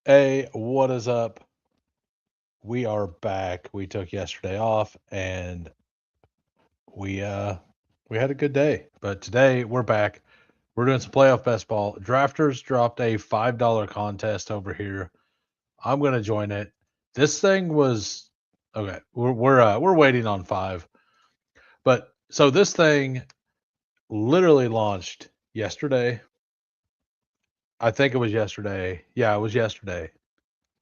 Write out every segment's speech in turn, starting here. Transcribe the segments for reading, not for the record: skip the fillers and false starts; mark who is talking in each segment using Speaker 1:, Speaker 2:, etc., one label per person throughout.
Speaker 1: Hey, what is up? We are back. We took yesterday off and we uh we had a good day. But today we're back. We're doing some playoff best ball. Drafters dropped a $5 contest over here. I'm gonna join it. This thing was okay. We're waiting on five. But so this thing literally launched yesterday. I think it was yesterday. Yeah, it was yesterday.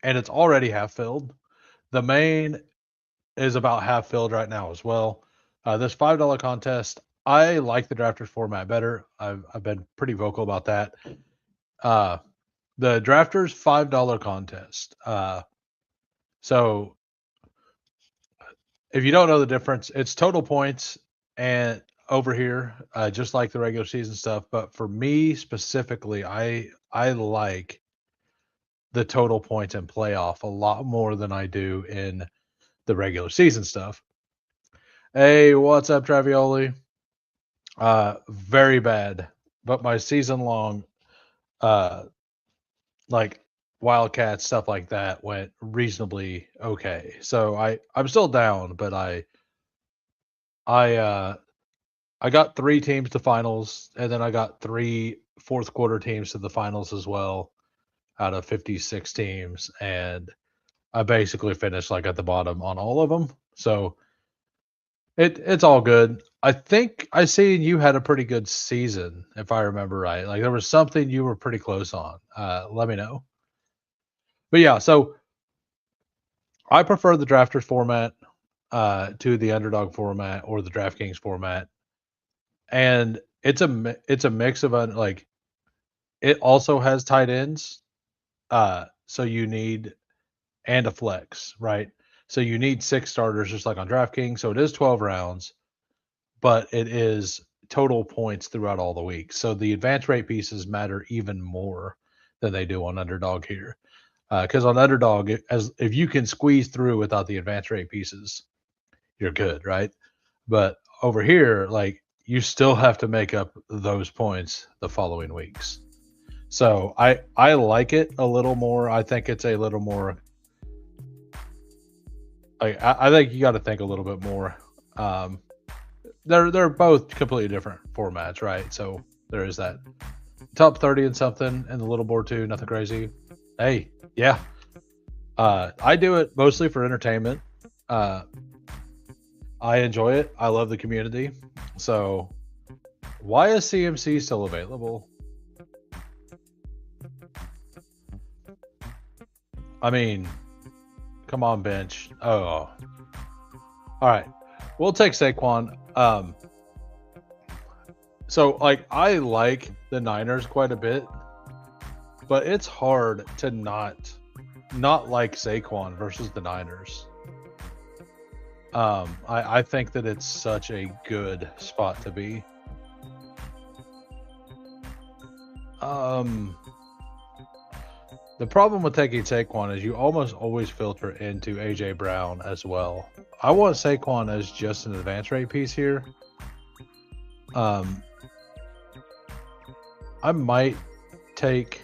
Speaker 1: And it's already half filled. The main is about half filled right now as well. This $5 contest, I like the drafters format better. I've been pretty vocal about that. Uh, the drafters $5 contest. So if you don't know the difference, it's total points and over here, just like the regular season stuff. But for me specifically, I like the total points in playoff a lot more than I do in the regular season stuff. Hey, what's up, Travioli? Very bad. But my season long, uh, like Wildcat stuff like that went reasonably okay. So I'm still down, but I uh I got three teams to finals, and then I got three fourth quarter teams to the finals as well out of 56 teams, and I basically finished like at the bottom on all of them. So it's all good. I think I seen you had a pretty good season, if I remember right. Like there was something you were pretty close on. Let me know. But yeah, so I prefer the drafters format to the underdog format or the DraftKings format, and it's a mix of like it also has tight ends. So you need and a flex, right? So you need six starters just like on DraftKings. So it is 12 rounds, but it is total points throughout all the weeks. So the advance rate pieces matter even more than they do on underdog here. Because on underdog, as if you can squeeze through without the advance rate pieces, you're good, right? But over here, like you still have to make up those points the following weeks. So I like it a little more. I think it's a little more. I think you got to think a little bit more. Um, they're both completely different formats, right? So there is that. Top 30 and something and the little board too, nothing crazy. Hey, yeah. I do it mostly for entertainment. Uh, I enjoy it. I love the community. So why is CMC still available? I mean, come on, bench. Oh, all right. We'll take Saquon. So like I like the Niners quite a bit, but it's hard to not like Saquon versus the Niners. I think that it's such a good spot to be. Um, the problem with taking Saquon is you almost always filter into AJ Brown as well. I want Saquon as just an advance rate piece here. Um, I might take.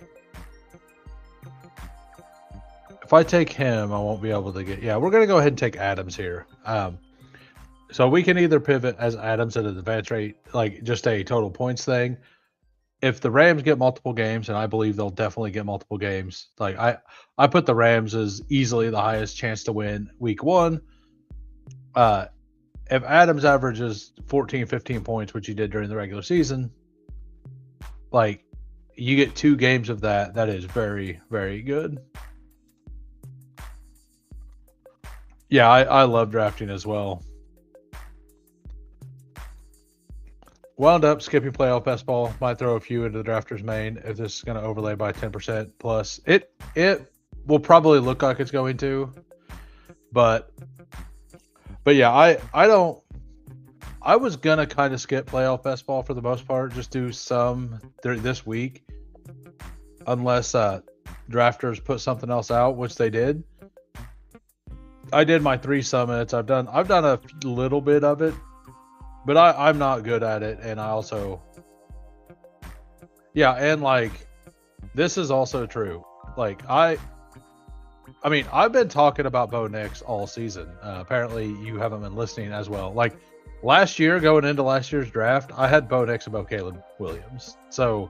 Speaker 1: If I take him, I won't be able to get. Yeah, we're gonna go ahead and take Adams here. So we can either pivot as Adams at an advance rate, like just a total points thing. If the Rams get multiple games, and I believe they'll definitely get multiple games, like I put the Rams as easily the highest chance to win week one. Uh, if Adams averages 14, 15 points, which he did during the regular season, like you get two games of that, that is very, very good. Yeah, I love drafting as well. Wound up skipping playoff best ball. Might throw a few into the drafters main if this is going to overlay by 10% plus. It will probably look like it's going to, but yeah, I don't. I was gonna kind of skip playoff best ball for the most part, just do some this week, unless drafters put something else out, which they did. I did my 3 summits. I've done a little bit of it, but I'm not good at it, and I also yeah, and like this is also true. Like I mean, I've been talking about Bo Nix all season. Apparently, you haven't been listening as well. Like last year, going into last year's draft, I had Bo Nix above Caleb Williams. So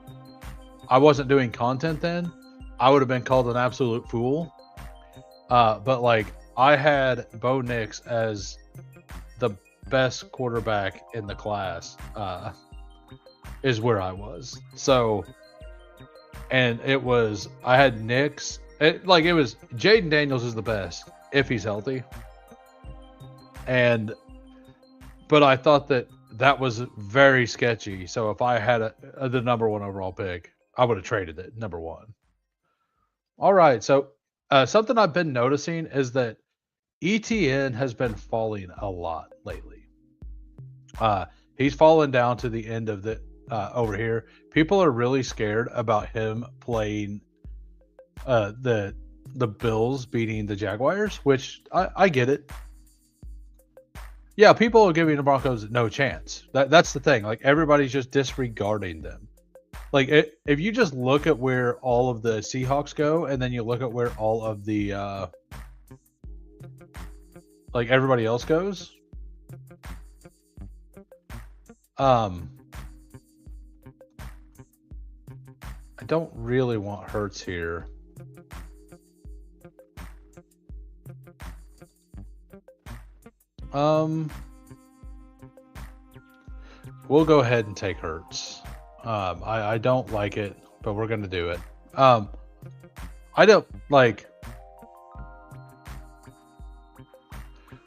Speaker 1: I wasn't doing content then. I would have been called an absolute fool. But like, I had Bo Nix as the best quarterback in the class. Is where I was. So, and it was, I had Nix. It was Jaden Daniels is the best if he's healthy. But I thought that was very sketchy. So if I had the number 1 overall pick, I would have traded it number 1. All right. So something I've been noticing is that ETN has been falling a lot lately. He's fallen down to the end of the over here. People are really scared about him playing the Bills beating the Jaguars, which I get it. Yeah, people are giving the Broncos no chance. That's the thing. Like everybody's just disregarding them. Like if you just look at where all of the Seahawks go, and then you look at where all of the like everybody else goes. I don't really want Hurts here. We'll go ahead and take Hurts. I don't like it, but we're gonna do it. I don't like.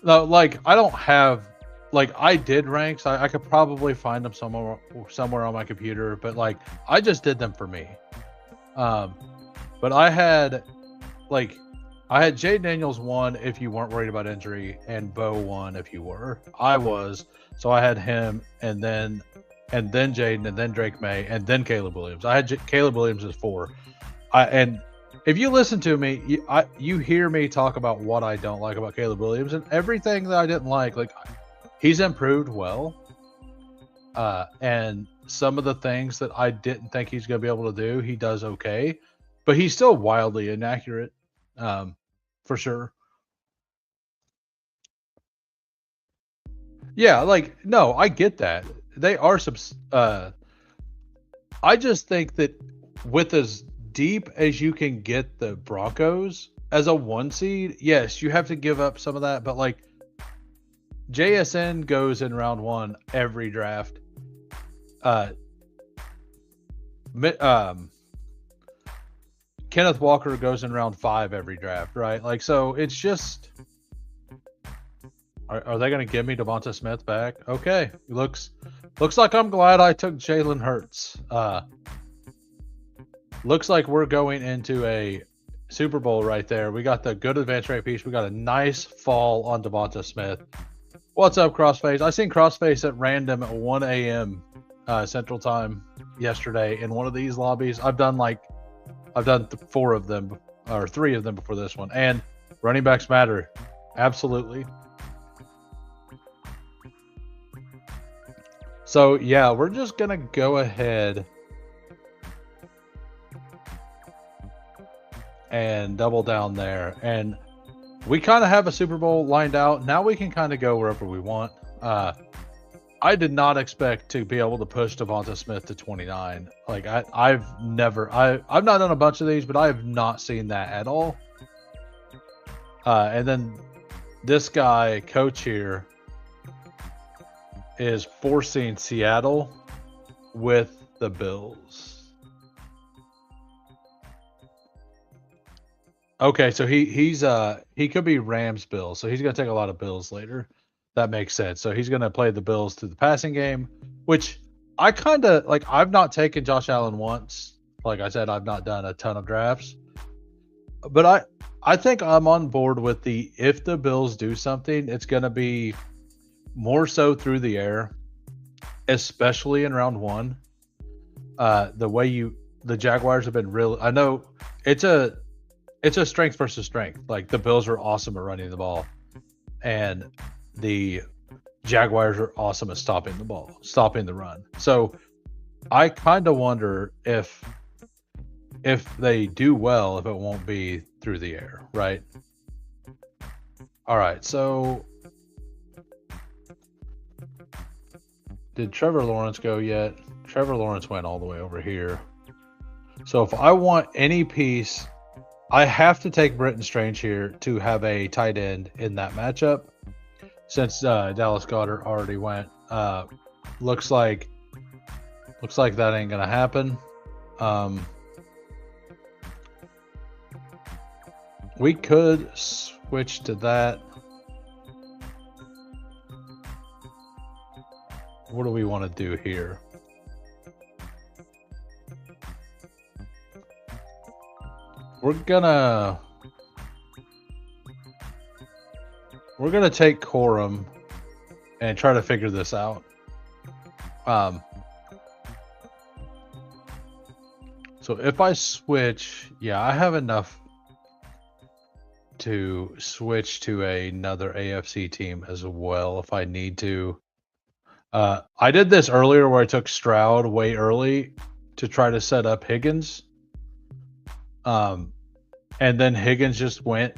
Speaker 1: No, like I don't have. Like I did ranks. I could probably find them somewhere on my computer, but like I just did them for me. But I had Jay Daniels 1 if you weren't worried about injury, and Bo 1 if you were. I was, so I had him, and then Jaden, and then Drake May, and then Caleb Williams. I had Caleb Williams as 4. And if you listen to me, you hear me talk about what I don't like about Caleb Williams, and everything that I didn't like he's improved well. And some of the things that I didn't think he's going to be able to do, he does okay. But he's still wildly inaccurate, for sure. Yeah, no, I get that. They are I just think that with as deep as you can get the Broncos as a 1 seed, yes, you have to give up some of that. But JSN goes in round 1 every draft. Kenneth Walker goes in round 5 every draft, right? So it's just, are they going to give me Devonta Smith back? Okay, looks like I'm glad I took Jalen Hurts. Looks like we're going into a Super Bowl right there. We got the good advance rate piece. We got a nice fall on Devonta Smith. What's up, Crossface? I seen Crossface at random at 1 a.m. Central Time yesterday in one of these lobbies. I've done 4 of them, or 3 of them before this one. And running backs matter. Absolutely. So, yeah, we're just going to go ahead and double down there. And we kind of have a Super Bowl lined out. Now we can kind of go wherever we want. I did not expect to be able to push Devonta Smith to 29. I've not done a bunch of these, but I have not seen that at all. And then this guy, Coach here, is forcing Seattle with the Bills. Okay, so he could be Rams Bills, so he's gonna take a lot of Bills later. That makes sense. So he's gonna play the Bills through the passing game, which I kind of like. I've not taken Josh Allen once. Like I said, I've not done a ton of drafts, but I think I'm on board with if the Bills do something, it's gonna be more so through the air, especially in round 1. The way the Jaguars have been really. I know it's a strength versus strength. Like the Bills are awesome at running the ball, and the Jaguars are awesome at stopping the run. So I kind of wonder if they do well, if it won't be through the air, right? All right, so did Trevor Lawrence go yet? Trevor Lawrence went all the way over here. So if I want any piece, I have to take Britton Strange here to have a tight end in that matchup. Since Dallas Goedert already went, looks like that ain't gonna happen. We could switch to that. What do we want to do here? We're gonna take Corum and try to figure this out. So if I switch, yeah, I have enough to switch to another AFC team as well if I need to. I did this earlier where I took Stroud way early to try to set up Higgins. And then Higgins just went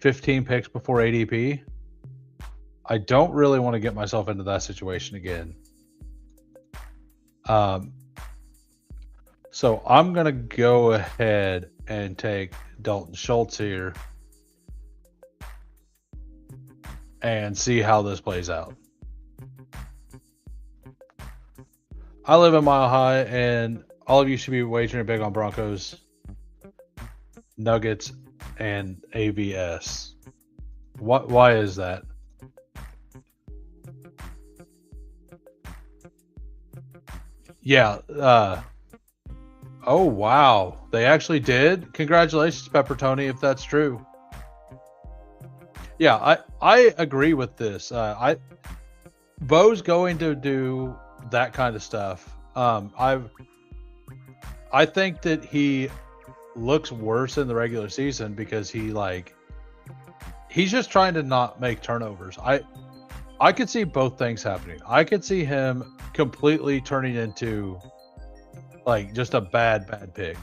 Speaker 1: 15 picks before ADP. I don't really want to get myself into that situation again. So I'm going to go ahead and take Dalton Schultz here and see how this plays out. I live in Mile High, and all of you should be wagering big on Broncos, Nuggets, and AVS. Why is that? Yeah. Oh, wow. They actually did? Congratulations, Peppertoni, if that's true. Yeah, I agree with this. Bo's going to do that kind of stuff. I think that he looks worse in the regular season because he's just trying to not make turnovers. I could see both things happening. I could see him completely turning into like just a bad pick.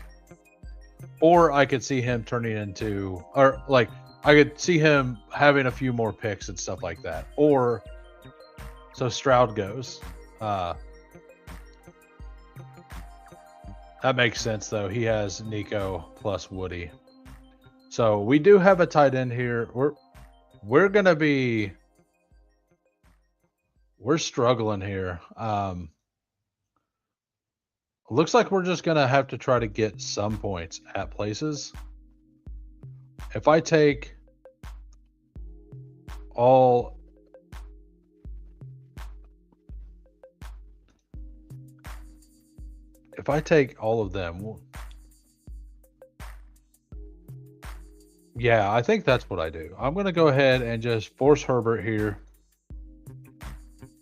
Speaker 1: Or I could see him turning into, or like I could see him having a few more picks and stuff like that. Or so Stroud goes. That makes sense though. He has Nico plus Woody. So we do have a tight end here. We're struggling here. Looks like we're just gonna have to try to get some points at places. If I take all of them, yeah, I think that's what I do. I'm going to go ahead and just force Herbert here.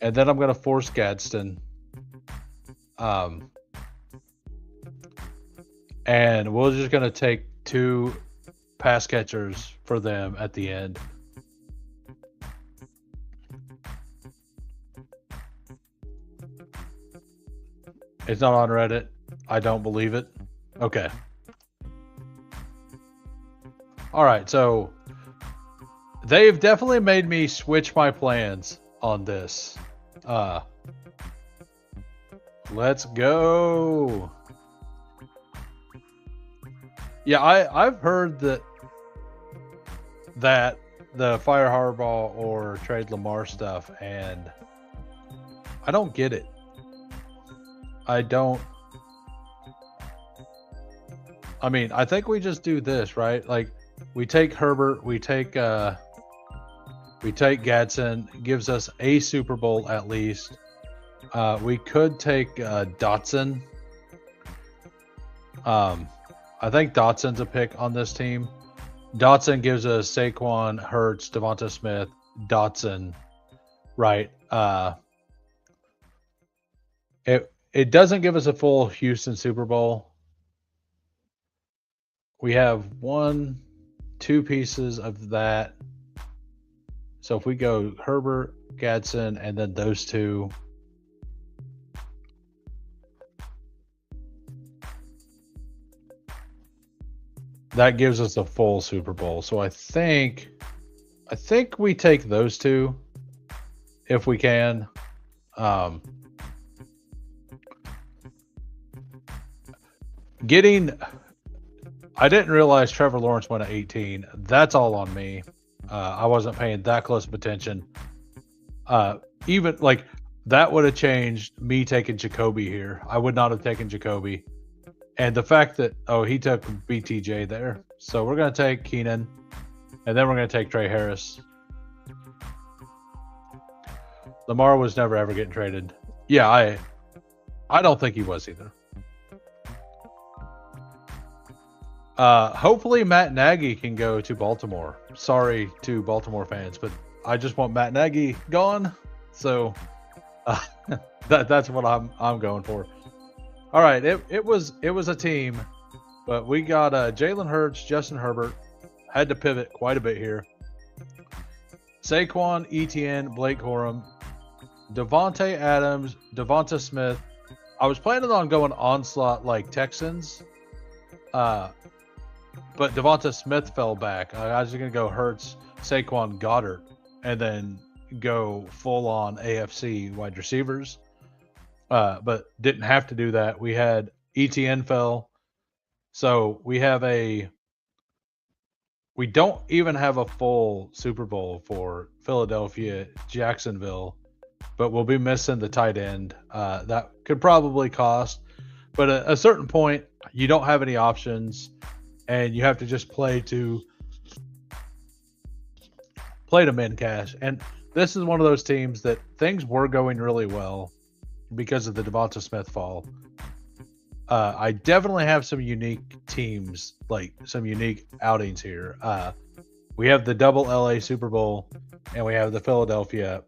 Speaker 1: And then I'm going to force Gadsden. And we're just going to take 2 pass catchers for them at the end. It's not on Reddit. I don't believe it. Okay. All right, so they've definitely made me switch my plans on this. Let's go. Yeah, I've heard that the fire Harbaugh or trade Lamar stuff, and I don't get it. I mean, I think we just do this, right? Like, we take Herbert, we take Gadsden, gives us a Super Bowl at least. We could take Dotson. I think Dotson's a pick on this team. Dotson gives us Saquon, Hurts, Devonta Smith, Dotson, right? It doesn't give us a full Houston Super Bowl. We have 2 pieces of that. So if we go Herbert, Gadsden, and then those 2. That gives us a full Super Bowl. So I think we take those two if we can. Um, getting I didn't realize Trevor Lawrence went at 18. That's all on me. I wasn't paying that close of attention. Even like that would have changed me taking Jacoby here. I would not have taken Jacoby. And the fact that he took BTJ there. So we're gonna take Keenan, and then we're gonna take Trey Harris. Lamar was never ever getting traded. Yeah, I don't think he was either. Hopefully Matt Nagy can go to Baltimore. Sorry to Baltimore fans, but I just want Matt Nagy gone. So uh, that's what I'm going for. All right, it was a team, but we got Jalen Hurts, Justin Herbert. Had to pivot quite a bit here. Saquon, Etienne, Blake Corum, Devontae Adams, Devonta Smith. I was planning on going onslaught like Texans, but Devonta Smith fell back. I was going to go Hurts, Saquon, Goddard, and then go full on AFC wide receivers. But didn't have to do that. We had ETN fell. So we don't even have a full Super Bowl for Philadelphia, Jacksonville, but we'll be missing the tight end. That could probably cost, but at a certain point, you don't have any options, and you have to just play to min cash. And this is one of those teams that things were going really well because of the Devonta Smith fall. I definitely have some unique teams, like some unique outings here. We have the double LA Super Bowl, and we have the Philadelphia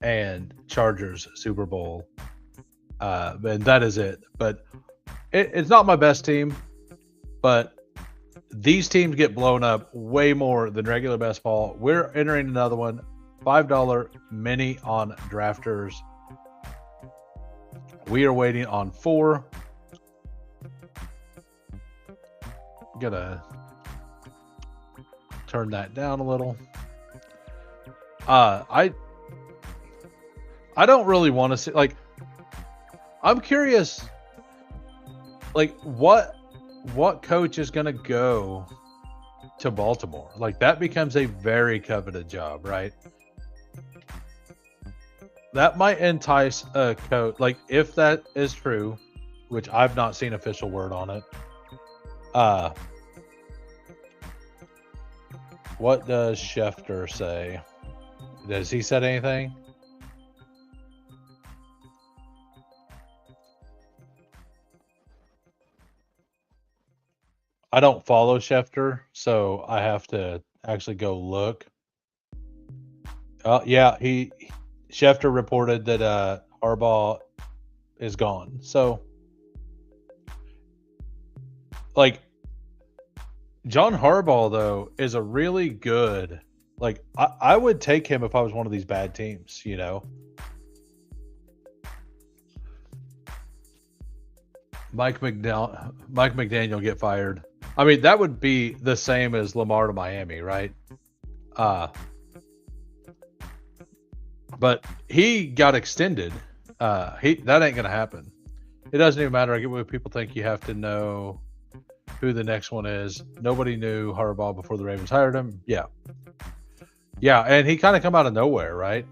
Speaker 1: and Chargers Super Bowl. And that is it. But it's not my best team, but these teams get blown up way more than regular best ball. We're entering another one, $5 mini on drafters. We are waiting on 4. Gotta turn that down a little. I don't really want to see, like, I'm curious, like, what coach is gonna go to Baltimore? Like, that becomes a very coveted job, right? That might entice a coach, like, if that is true, which I've not seen official word on it. What does Schefter say? Does he said anything? I don't follow Schefter, so I have to actually go look. Yeah, Schefter reported that Harbaugh is gone. So, like, John Harbaugh, though, is a really good, like, I would take him if I was one of these bad teams, you know? Mike McDaniel get fired. I mean, that would be the same as Lamar to Miami, right? But he got extended. That ain't gonna happen. It doesn't even matter. I get what people think. You have to know who the next one is. Nobody knew Harbaugh before the Ravens hired him. Yeah, and he kind of come out of nowhere, right?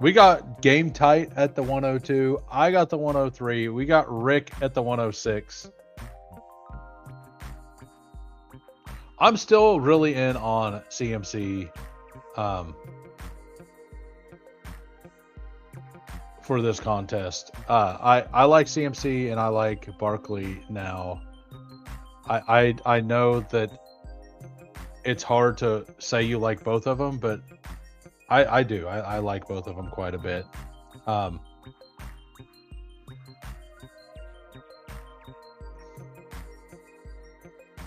Speaker 1: We got game tight at the 102. I got the 103. We got Rick at the 106. I'm still really in on CMC for this contest. I like CMC and I like Barkley now. I know that it's hard to say you like both of them, but I do. I like both of them quite a bit.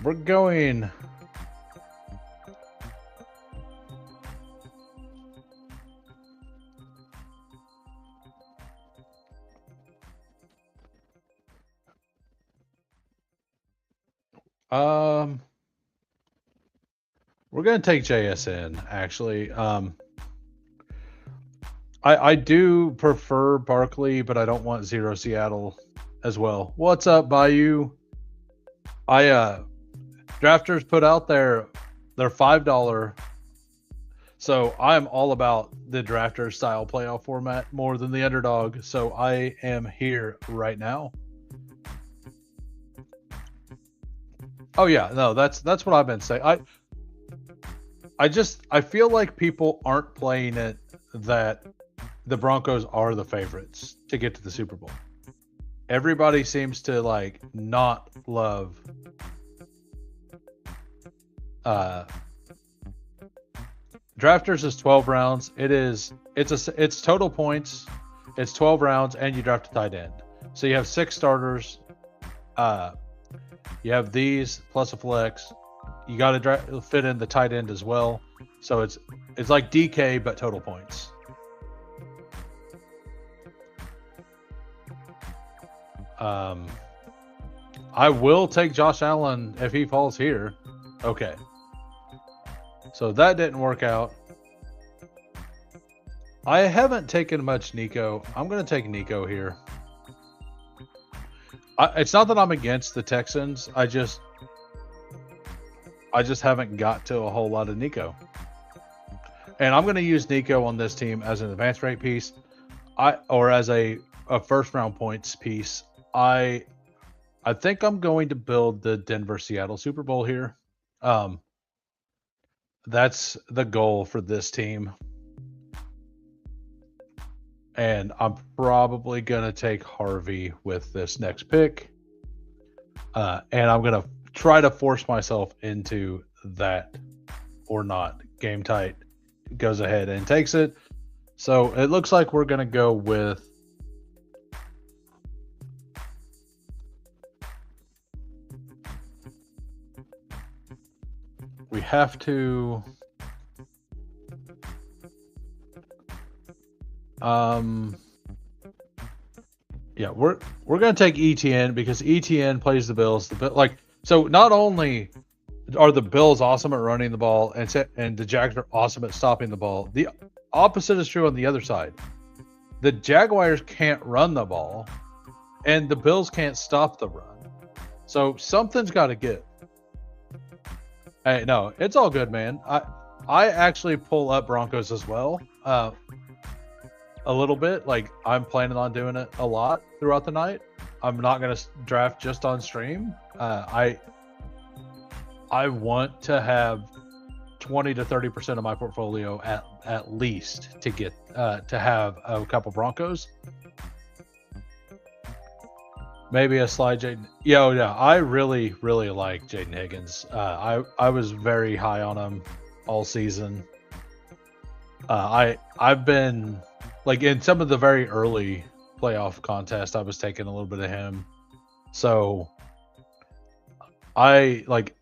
Speaker 1: We're going. Um, we're gonna take JSN actually. I do prefer Barkley, but I don't want zero Seattle as well. What's up, Bayou? I drafters put out their $5. So I'm all about the drafter style playoff format more than the underdog. So I am here right now. Oh yeah, no, that's what I've been saying. I feel like people aren't playing it that the Broncos are the favorites to get to the Super Bowl. Everybody seems to like not love uh drafters is 12 rounds. It's total points. It's 12 rounds and you draft a tight end. So you have 6 starters. You have these plus a flex. You got to fit in the tight end as well. So it's like DK but total points. I will take Josh Allen if he falls here. Okay. So that didn't work out. I haven't taken much Nico. I'm going to take Nico here. It's not that I'm against the Texans. I just haven't got to a whole lot of Nico. And I'm going to use Nico on this team as an advance rate piece, or as a first round points piece. I think I'm going to build the Denver Seattle Super Bowl here. That's the goal for this team. And I'm probably going to take Harvey with this next pick. And I'm going to try to force myself into that or not. Game tight goes ahead and takes it. So it looks like we're going to go with we have to yeah, we're going to take ETN because ETN plays the Bills. So not only are the Bills awesome at running the ball and the Jags are awesome at stopping the ball, the opposite is true on the other side. The Jaguars can't run the ball and the Bills can't stop the run. So something's got to give. Hey, no, it's all good, man. I actually pull up Broncos as well. A little bit. Like, I'm planning on doing it a lot throughout the night. I'm not going to draft just on stream. I want to have 20 to 30% of my portfolio at least to get to have a couple Broncos. Maybe a slide Jaden. Yeah, I really, really like Jaden Higgins. I was very high on him all season. I've been like in some of the very early playoff contests, I was taking a little bit of him. So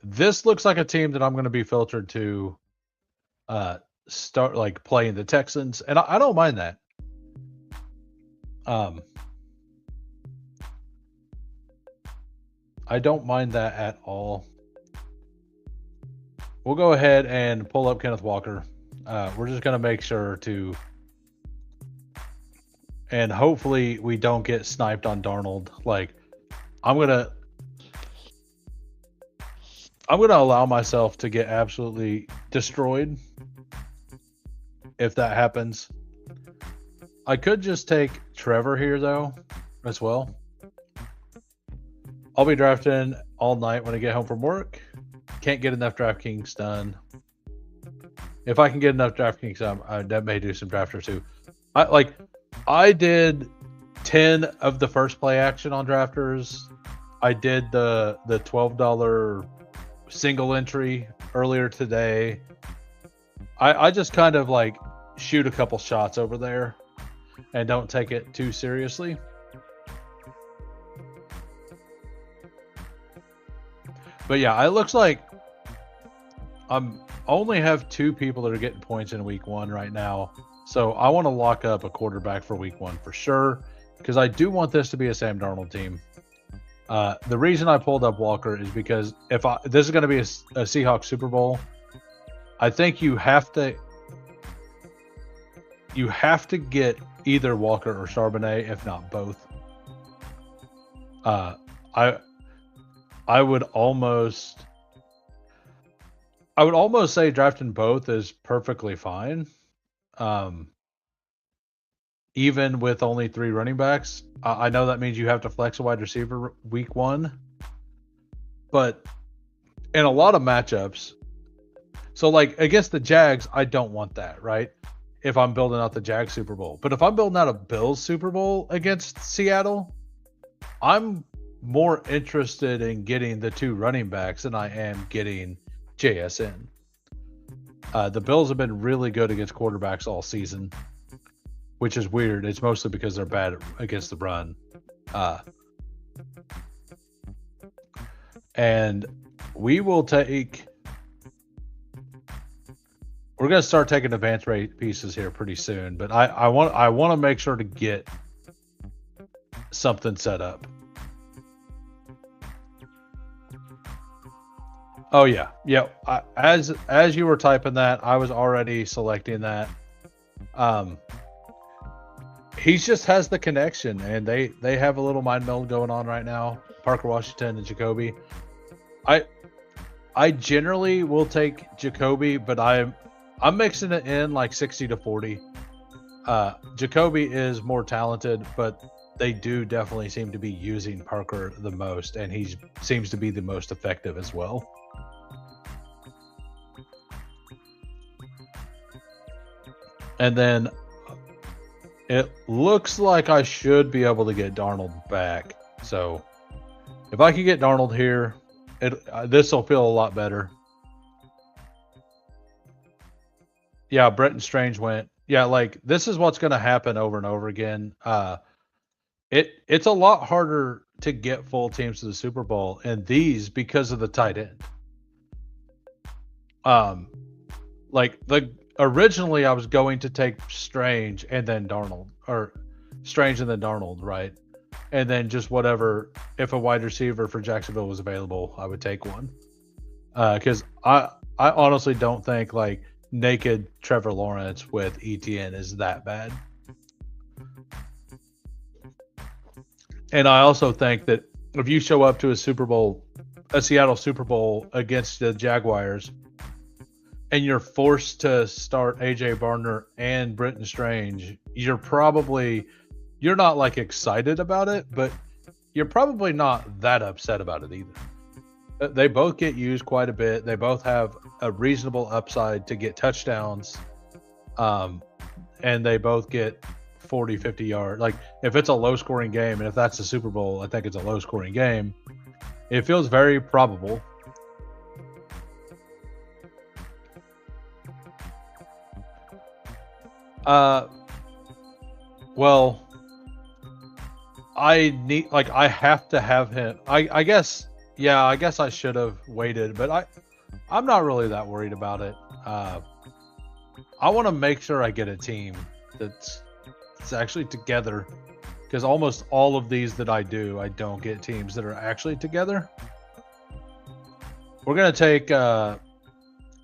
Speaker 1: this looks like a team that I'm going to be filtered to start like playing the Texans, and I don't mind that. I don't mind that at all. We'll go ahead and pull up Kenneth Walker. We're just going to make sure to, and hopefully we don't get sniped on Darnold. Like, I'm going to allow myself to get absolutely destroyed if that happens. I could just take Trevor here, though, as well. I'll be drafting all night when I get home from work. Can't get enough DraftKings done. If I can get enough DraftKings done, I may do some drafters too. I did 10 of the first play action on drafters. I did the $12 single entry earlier today. I just kind of like shoot a couple shots over there and don't take it too seriously. But yeah, it looks like I'm only have 2 people that are getting points in week 1 right now. So I want to lock up a quarterback for week 1 for sure, because I do want this to be a Sam Darnold team. The reason I pulled up Walker is because this is going to be a Seahawks Super Bowl, I think you have to get either Walker or Charbonnet, if not both. I would almost say drafting both is perfectly fine. Even with only 3 running backs. I know that means you have to flex a wide receiver week 1. But in a lot of matchups, so like against the Jags, I don't want that, right? If I'm building out the Jags Super Bowl. But if I'm building out a Bills Super Bowl against Seattle, I'm more interested in getting the 2 running backs than I am getting JSN. The Bills have been really good against quarterbacks all season, which is weird. It's mostly because they're bad against the run. And we're going to start taking advanced rate pieces here pretty soon, but I want to make sure to get something set up. Oh yeah. Yeah. As you were typing that, I was already selecting that. He just has the connection, and they have a little mind meld going on right now. Parker Washington and Jacoby. I generally will take Jacoby, but I'm mixing it in like 60-40. Jacoby is more talented, but they do definitely seem to be using Parker the most, and he seems to be the most effective as well. And then it looks like I should be able to get Darnold back. So if I can get Darnold here, this will feel a lot better. Yeah, Bretton Strange went. Yeah, like this is what's going to happen over and over again. It's a lot harder to get full teams to the Super Bowl in these because of the tight end. Originally I was going to take Strange and then Darnold, or Strange and then Darnold, right? And then just whatever, if a wide receiver for Jacksonville was available, I would take one. Because I honestly don't think like naked Trevor Lawrence with ETN is that bad. And I also think that if you show up to a Seattle Super Bowl against the Jaguars, and you're forced to start AJ Barner and Britton Strange, you're not like excited about it, but you're probably not that upset about it either. They both get used quite a bit. They both have a reasonable upside to get touchdowns. And they both get 40, 50 yards. Like if it's a low scoring game, and if that's the Super Bowl, I think it's a low scoring game. It feels very probable. Well, I have to have him. I guess I should have waited, but I'm not really that worried about it. I want to make sure I get a team that's actually together, because almost all of these that I don't get teams that are actually together. We're going to take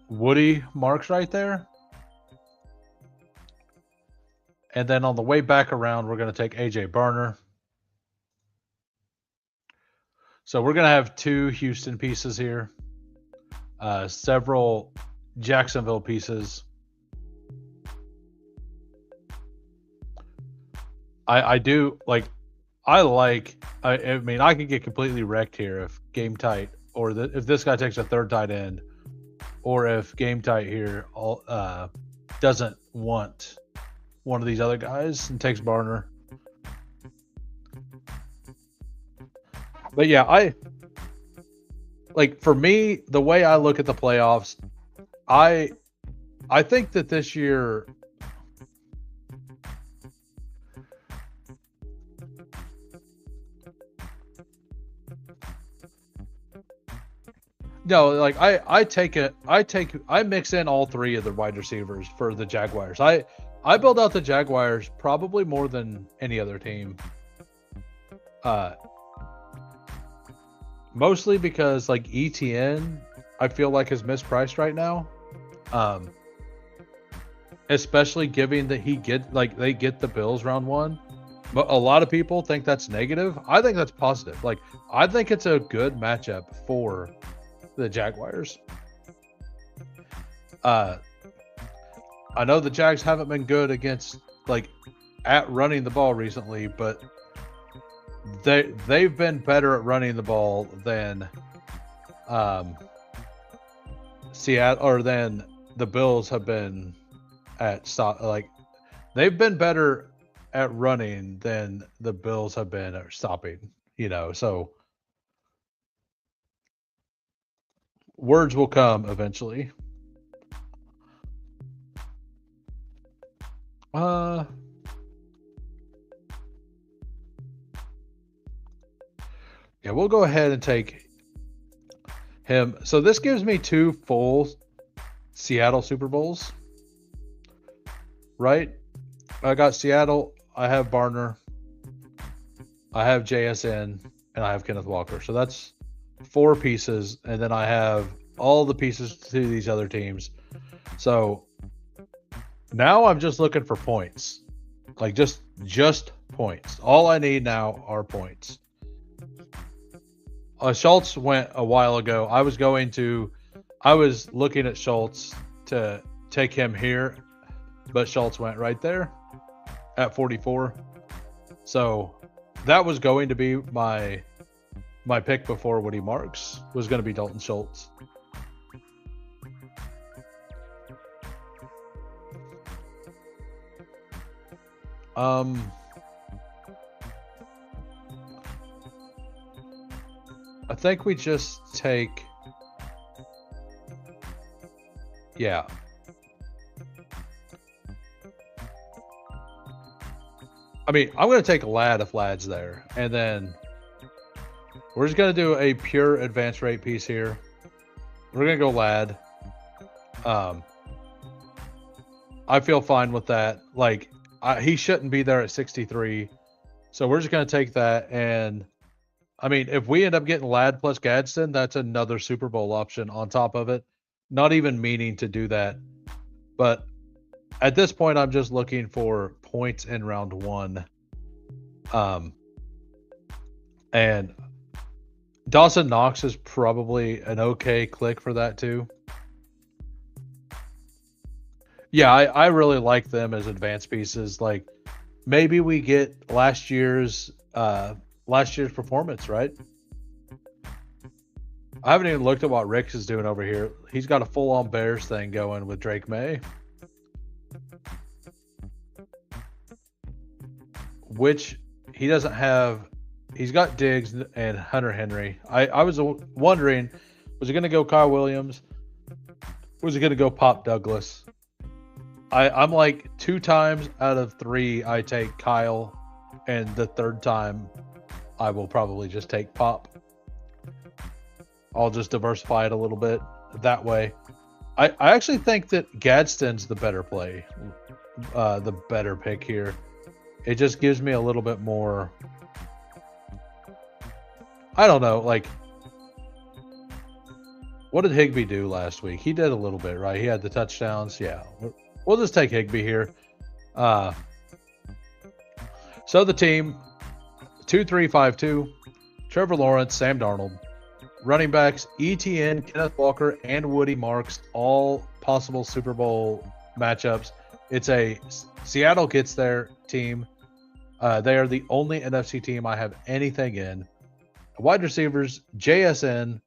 Speaker 1: Woody Marks right there. And then on the way back around, we're going to take AJ Barner. So we're going to have 2 Houston pieces here, several Jacksonville pieces. I mean, I can get completely wrecked here if Game Tight, or if this guy takes a 3rd tight end, or if Game Tight here doesn't want one of these other guys and takes Barner. But yeah, for me, the way I look at the playoffs, I think that this year no, like I mix in all 3 of the wide receivers for the Jaguars. I build out the Jaguars probably more than any other team. Mostly because like ETN, I feel like is mispriced right now. Especially given that they get the Bills round one. But a lot of people think that's negative. I think that's positive. Like, I think it's a good matchup for the Jaguars. I know the Jags haven't been good against at running the ball recently, but they've been better at running the ball than Seattle or than the Bills have been at stop. Like, they've been better at running than the Bills have been at stopping. So words will come eventually. Yeah, we'll go ahead and take him. So this gives me 2 full Seattle Super Bowls, right? I got Seattle. I have Barner. I have JSN, and I have Kenneth Walker. So that's 4 pieces, and then I have all the pieces to these other teams. So now I'm just looking for points, like just points. All I need now are points. Schultz went a while ago. I was looking at Schultz to take him here, but Schultz went right there at 44. So that was going to be my pick before Woody Marks was going to be Dalton Schultz. I think we just take, yeah. I mean, I'm going to take Ladd if Ladd's there. And then we're just going to do a pure advance rate piece here. We're going to go Ladd. I feel fine with that. Like, he shouldn't be there at 63. So we're just going to take that. And, I mean, if we end up getting Ladd plus Gadsden, that's another Super Bowl option on top of it. Not even meaning to do that. But at this point, I'm just looking for points in round 1. And Dawson Knox is probably an okay click for that too. Yeah, I really like them as advanced pieces. Like, maybe we get last year's performance, right? I haven't even looked at what Rick's is doing over here. He's got a full-on Bears thing going with Drake May. Which he doesn't have. He's got Diggs and Hunter Henry. I was wondering, was he going to go Kyle Williams? Was he going to go Pop Douglas? I'm like 2 times out of 3 I take Kyle, and the 3rd time I will probably just take Pop. I'll just diversify it a little bit that way. I actually think that Gadsden's the better play, the better pick here. It just gives me a little bit more. I don't know, like, what did Higbee do last week? He did a little bit, right? He had the touchdowns. Yeah, we'll just take Higbee here. So the team, 2-3-5-2, Trevor Lawrence, Sam Darnold. Running backs, ETN, Kenneth Walker, and Woody Marks, all possible Super Bowl matchups. It's a Seattle gets their team. They are the only NFC team I have anything in. Wide receivers, JSN,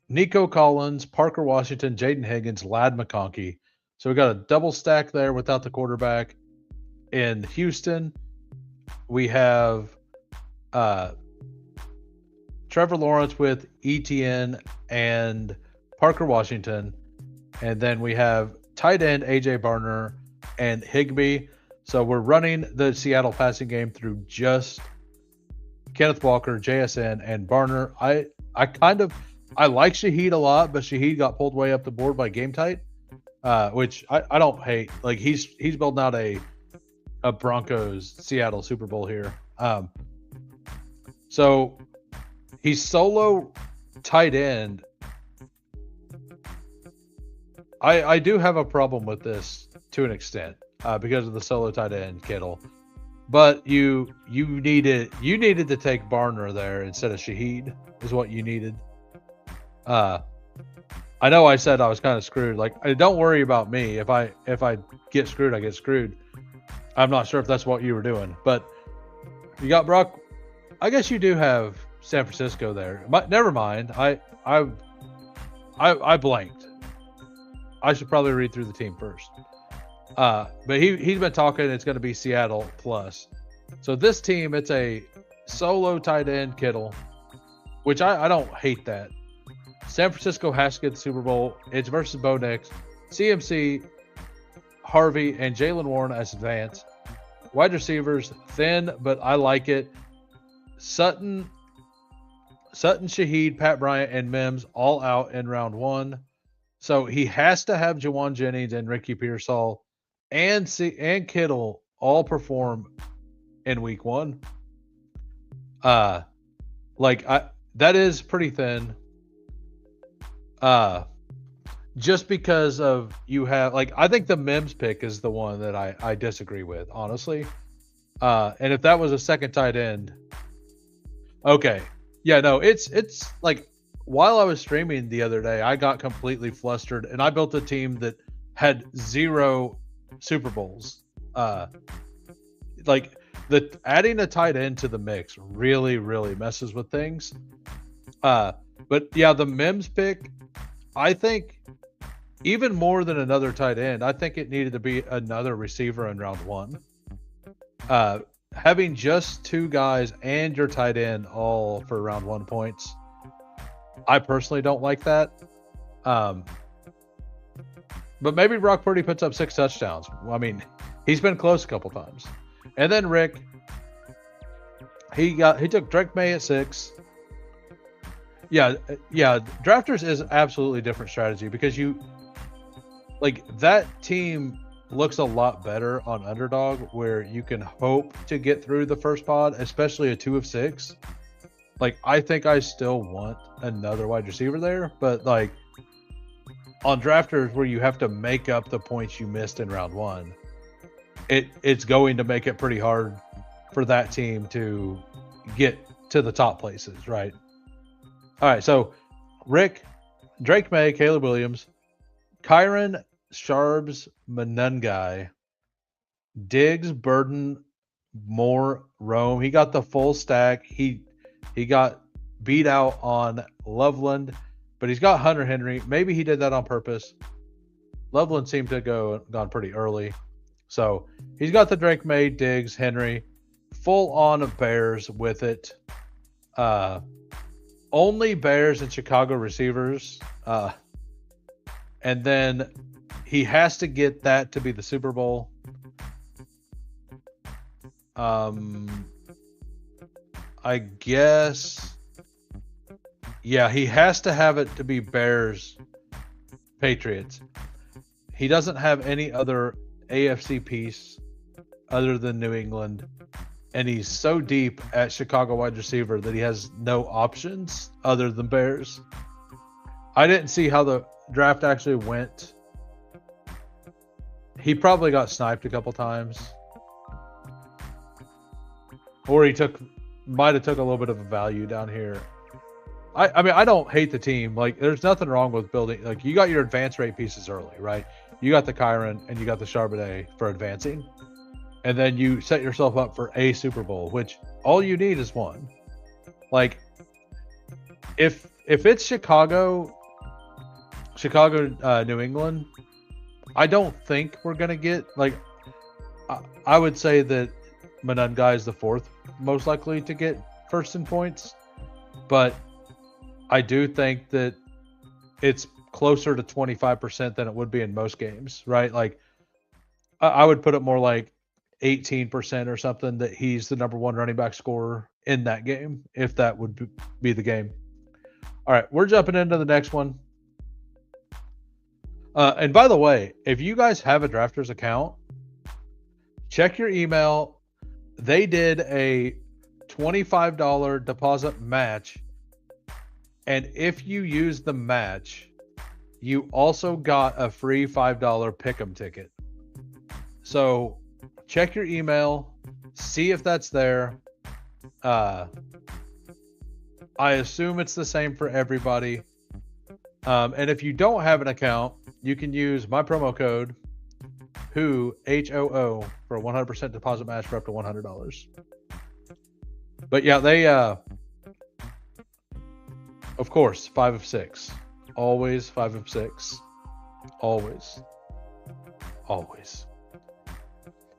Speaker 1: Nico Collins, Parker Washington, Jaden Higgins, Ladd McConkey. So we got a double stack there without the quarterback. In Houston, we have Trevor Lawrence with ETN and Parker Washington. And then we have tight end AJ Barner and Higbee. So we're running the Seattle passing game through just Kenneth Walker, JSN, and Barner. I like Shaheed a lot, but Shaheed got pulled way up the board by Game Tight, which I don't hate. Like, he's building out a Broncos Seattle Super Bowl here. So he's solo tight end, I do have a problem with this to an extent because of the solo tight end Kittle. But you needed to take Barner there instead of Shaheed is what you needed. I know I said I was kind of screwed. Like, don't worry about me. If I get screwed, I get screwed. I'm not sure if that's what you were doing, but you got Brock. I guess you do have San Francisco there. But never mind. I blanked. I should probably read through the team first. But he's been talking. It's going to be Seattle plus. So this team, it's a solo tight end Kittle, which I don't hate that. San Francisco has to get the Super Bowl. It's versus Bo Nix, CMC, Harvey, and Jalen Warren as advance. Wide receivers thin, but I like it. Sutton, Shaheed, Pat Bryant, and Mims all out in round 1. So he has to have Jawan Jennings and Ricky Pearsall and Kittle all perform in week 1. That is pretty thin. Just because of you have I think the Mims pick is the one that I disagree with, honestly. And if that was a second tight end, okay. Yeah, no, it's like while I was streaming the other day, I got completely flustered and I built a team that had 0 Super Bowls. Adding a tight end to the mix really, really messes with things. But yeah, the Mims pick, I think even more than another tight end, I think it needed to be another receiver in round 1. Having just 2 guys and your tight end all for round 1 points, I personally don't like that. But maybe Brock Purdy puts up 6 touchdowns. I mean, he's been close a couple times. And then Rick, he took Drake May at 6. Yeah. Drafters is absolutely different strategy because that team looks a lot better on Underdog where you can hope to get through the first pod, especially a 2 of 6. I think I still want another wide receiver there, but on Drafters where you have to make up the points you missed in round 1, it's going to make it pretty hard for that team to get to the top places, right? All right, so Rick, Drake May, Caleb Williams, Kyron, Sharbs, Manungai, Diggs, Burden, Moore, Rome. He got the full stack. He got beat out on Loveland, but he's got Hunter Henry. Maybe he did that on purpose. Loveland seemed to have gone pretty early. So he's got the Drake May, Diggs, Henry, full on of Bears with it. Only Bears and Chicago receivers. And then he has to get that to be the Super Bowl. I guess. Yeah, he has to have it to be Bears, Patriots. He doesn't have any other AFC piece other than New England. And he's so deep at Chicago wide receiver that he has no options other than Bears. I didn't see how the draft actually went. He probably got sniped a couple times. Or he might have took a little bit of a value down here. I mean, I don't hate the team. There's nothing wrong with building. You got your advance rate pieces early, right? You got the Kyron and you got the Charbonnet for advancing. And then you set yourself up for a Super Bowl, which all you need is one. If it's Chicago, New England, I don't think we're going to get, I would say that Manungai is the 4th most likely to get first in points. But I do think that it's closer to 25% than it would be in most games, right? I would put it more 18% or something that he's the number 1 running back scorer in that game, if that would be the game. All right, we're jumping into the next one. And by the way, if you guys have a Drafters account, check your email. They did a $25 deposit match And if you use the match, you also got a free $5 pick'em ticket. So check your email, see if that's there. I assume it's the same for everybody. And if you don't have an account, you can use my promo code HOO for a 100% deposit match for up to $100. But yeah, they of course 5 of 6, always 5 of 6, always.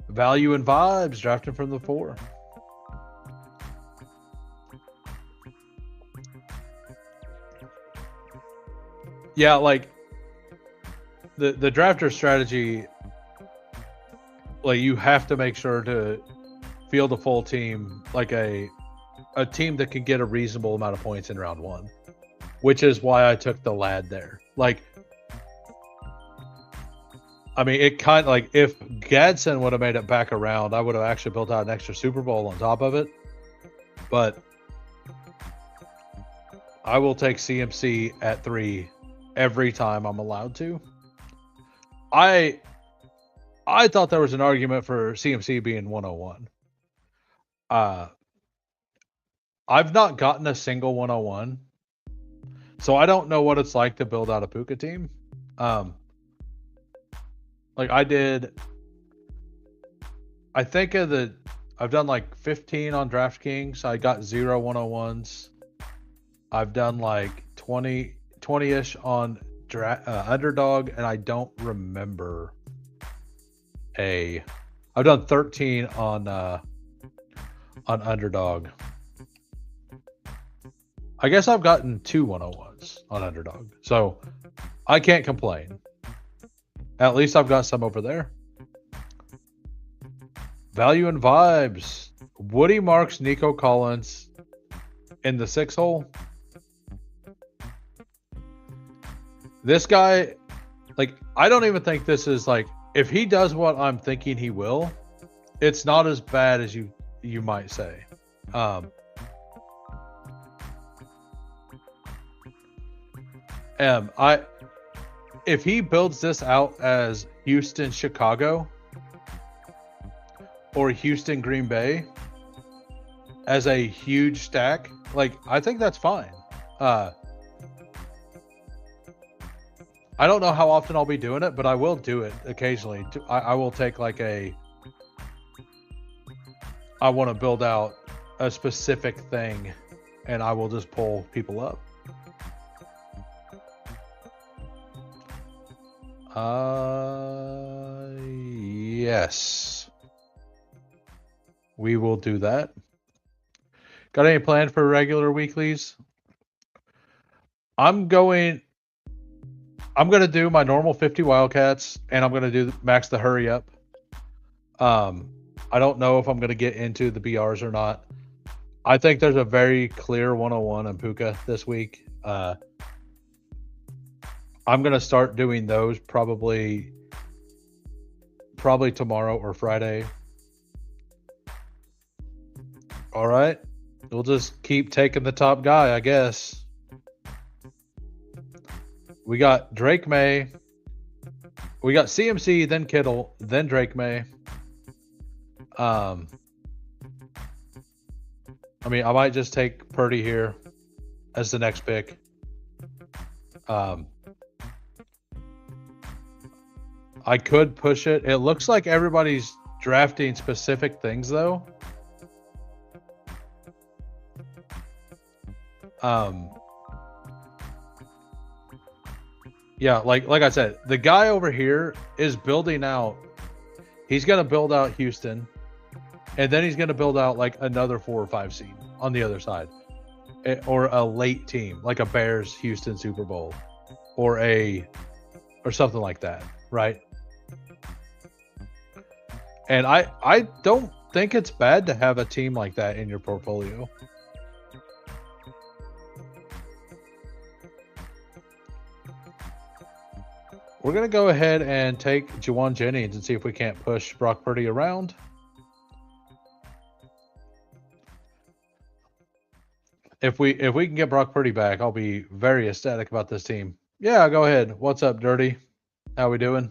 Speaker 1: Value and vibes drafting from the 4. Yeah, like the drafter strategy, like you have to make sure to field a full team, like a team that can get a reasonable amount of points in round 1, which is why I took the lad there. Like, I mean, it kind of like if Gadsden would have made it back around, I would have actually built out an extra Super Bowl on top of it. But I will take CMC at 3 every time I'm allowed to. I thought there was an argument for CMC being 101. I've not gotten a single 101, so I don't know what it's like to build out a Puka team. Like I did, I think I've done like 15 on DraftKings. I got 0 101s. I've done like 20-ish on Underdog, and I don't remember I've done 13 on Underdog. I guess I've gotten 2 101s on Underdog, so I can't complain. At least I've got some over there. Value and vibes. Woody marks Nico Collins in the 6 hole. This guy, like, I don't even think this is like, if he does what I'm thinking he will, it's not as bad as you might say. If he builds this out as Houston, Chicago, or Houston, Green Bay as a huge stack, like, I think that's fine. I don't know how often I'll be doing it, but I will do it occasionally. I will take like I want to build out a specific thing, and I will just pull people up. Yes. We will do that. Got any plan for regular weeklies? I'm going to do my normal 50 Wildcats, and I'm going to do max the hurry up. I don't know if I'm going to get into the BRs or not. I think there's a very clear 101 in Puka this week. I'm going to start doing those probably tomorrow or Friday. All right. We'll just keep taking the top guy, I guess. We got Drake May. We got CMC, then Kittle, then Drake May. I mean, I might just take Purdy here as the next pick. I could push it. It looks like everybody's drafting specific things, though. Yeah, like I said, the guy over here is building out. He's going to build out Houston, and then he's going to build out like another 4 or 5 seed on the other side, or a late team like a Bears Houston Super Bowl, or something like that, right? And I don't think it's bad to have a team like that in your portfolio. We're going to go ahead and take Juwan Jennings and see if we can't push Brock Purdy around. If we can get Brock Purdy back, I'll be very ecstatic about this team. Yeah, go ahead. What's up, Dirty? How we doing?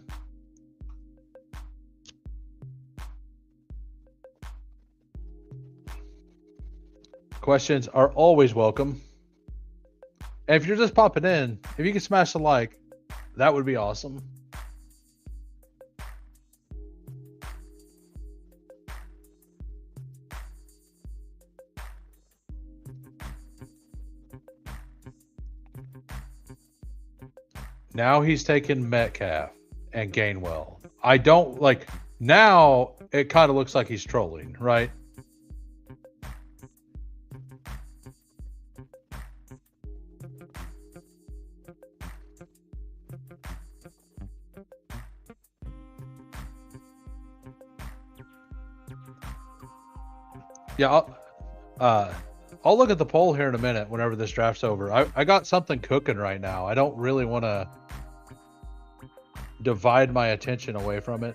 Speaker 1: Questions are always welcome. And if you're just popping in, if you can smash the like, that would be awesome. Now he's taking Metcalf and Gainwell. I don't like now it kind of looks like he's trolling, right? Yeah, I'll look at the poll here in a minute whenever this draft's over. I got something cooking right now. I don't really want to divide my attention away from it.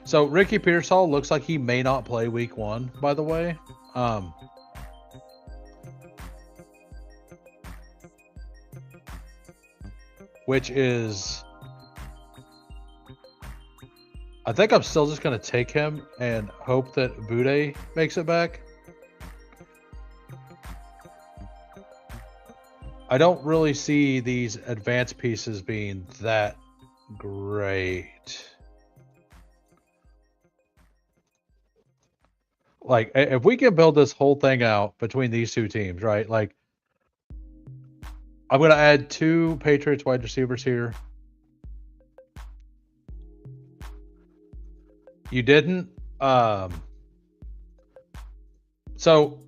Speaker 1: So Ricky Pearsall looks like he may not play week 1, by the way. Which is, I think I'm still just going to take him and hope that Bude makes it back. I don't really see these advanced pieces being that great. Like, if we can build this whole thing out between these two teams, right? Like, I'm going to add 2 Patriots wide receivers here. You didn't? So,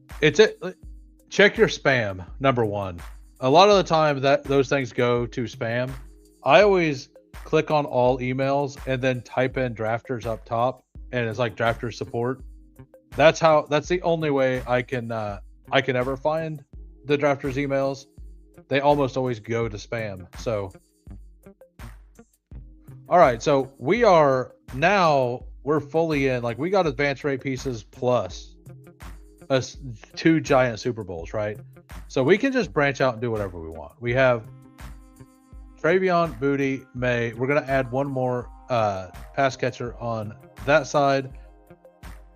Speaker 1: check your spam, number 1. A lot of the time that those things go to spam. I always click on all emails and then type in drafters up top, and it's like drafters support. That's the only way I can ever find the drafters emails. They almost always go to spam. So, all right. So we're fully in. Like, we got advanced rate pieces plus us 2 giant Super Bowls, right? So we can just branch out and do whatever we want. We have Travion, Booty, May. We're gonna add 1 more pass catcher on that side.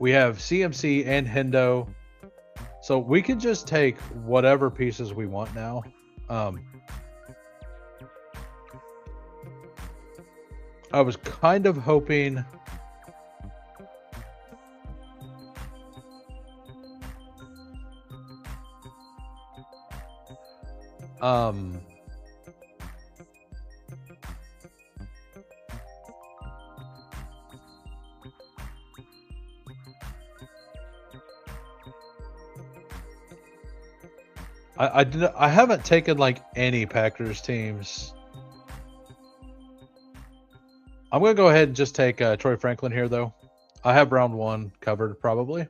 Speaker 1: We have CMC and Hendo. So we can just take whatever pieces we want now. I was kind of hoping I haven't taken like any Packers teams. I'm gonna go ahead and just take Troy Franklin here, though. I have round 1 covered probably.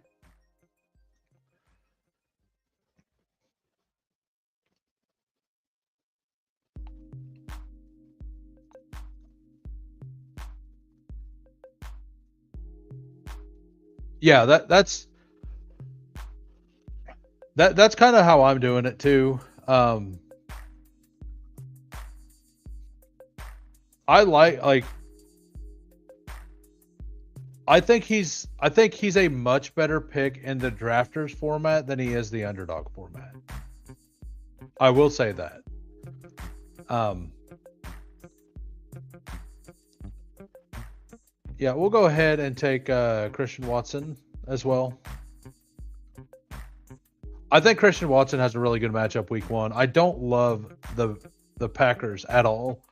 Speaker 1: Yeah, that's kind of how I'm doing it too. I think he's a much better pick in the drafters format than he is the underdog format. I will say that. Yeah, we'll go ahead and take Christian Watson as well. I think Christian Watson has a really good matchup week 1. I don't love the Packers at all,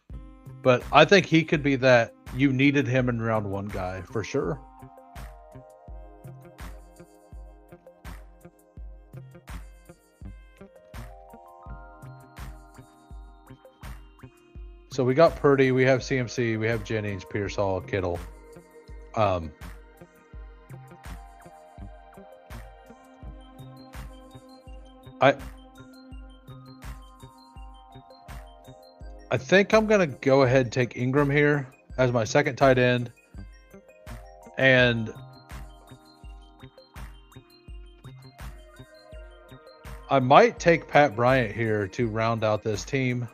Speaker 1: but I think he could be that you needed him in round 1 guy for sure. So we got Purdy, we have CMC, we have Jennings, Pearsall, Kittle. I think I'm going to go ahead and take Ingram here as my second tight end. And I might take Pat Bryant here to round out this team.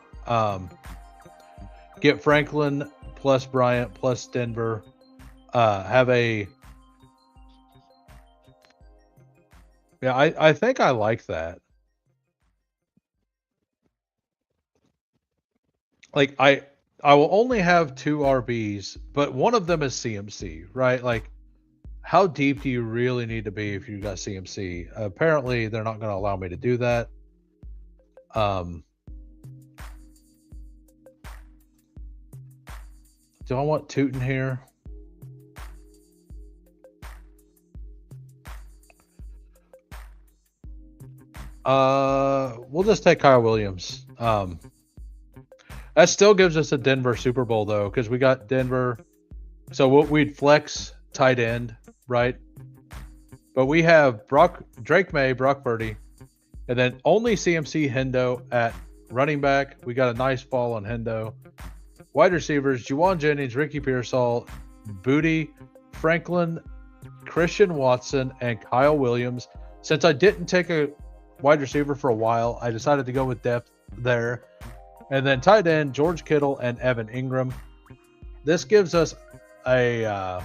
Speaker 1: Get Franklin plus Bryant plus Denver. Have a... Yeah, I think I like that. Like, I will only have 2 RBs, but one of them is CMC, right? Like, how deep do you really need to be if you got CMC? Apparently, they're not going to allow me to do that. Do I want Tootin here? We'll just take Kyle Williams. That still gives us a Denver Super Bowl, though, because we got Denver. So we'd flex tight end, right? But we have Drake May, Brock Purdy, and then only CMC Hendo at running back. We got a nice fall on Hendo. Wide receivers, Juwan Jennings, Ricky Pearsall, Booty, Franklin, Christian Watson, and Kyle Williams. Since I didn't take a wide receiver for a while, I decided to go with depth there. And then tight end, George Kittle and Evan Ingram. This gives us a...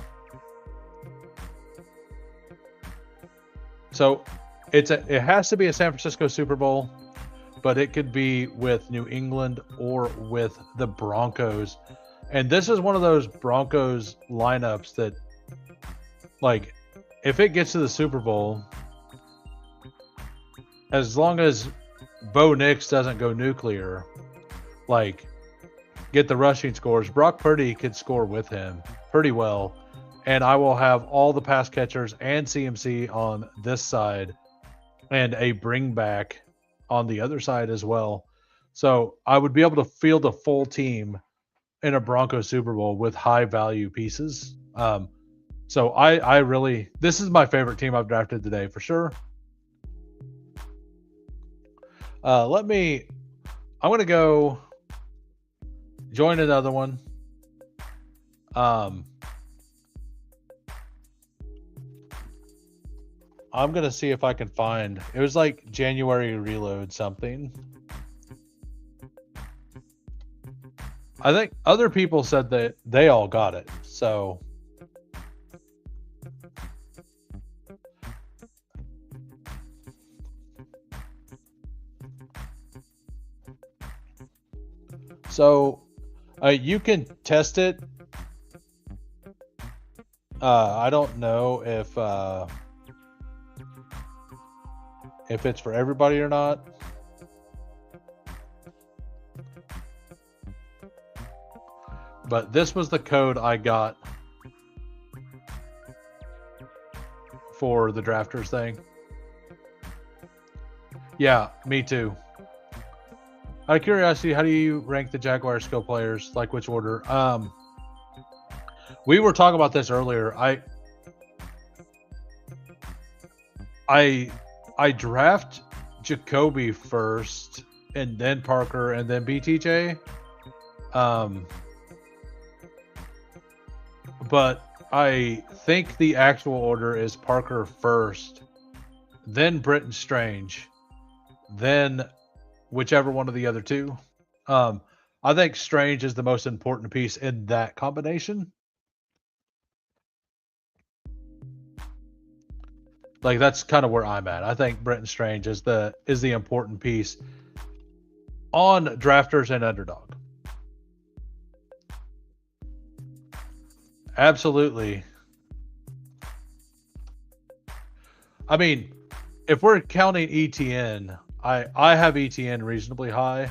Speaker 1: so it has to be a San Francisco Super Bowl, but it could be with New England or with the Broncos. And this is one of those Broncos lineups that, like, if it gets to the Super Bowl, as long as Bo Nix doesn't go nuclear, like, get the rushing scores, Brock Purdy could score with him pretty well. And I will have all the pass catchers and CMC on this side and a bring back on the other side as well. So I would be able to field a full team in a Broncos Super Bowl with high value pieces. So I really, this is my favorite team I've drafted today for sure. I'm going to go join another one. I'm going to see if I can find, it was like January Reload something. I think other people said that they all got it. So you can test it. I don't know if it's for everybody or not. But this was the code I got for the drafters thing. Yeah, me too. Out of curiosity, how do you rank the Jaguar skill players? Like which order? We were talking about this earlier. I draft Jacoby first, and then Parker, and then BTJ. But I think the actual order is Parker first, then Britton Strange, then whichever one of the other two. I think Strange is the most important piece in that combination. Like that's kind of where I'm at. I think Britton Strange is the important piece on drafters and underdog. Absolutely. I mean, if we're counting ETN, I have ETN reasonably high.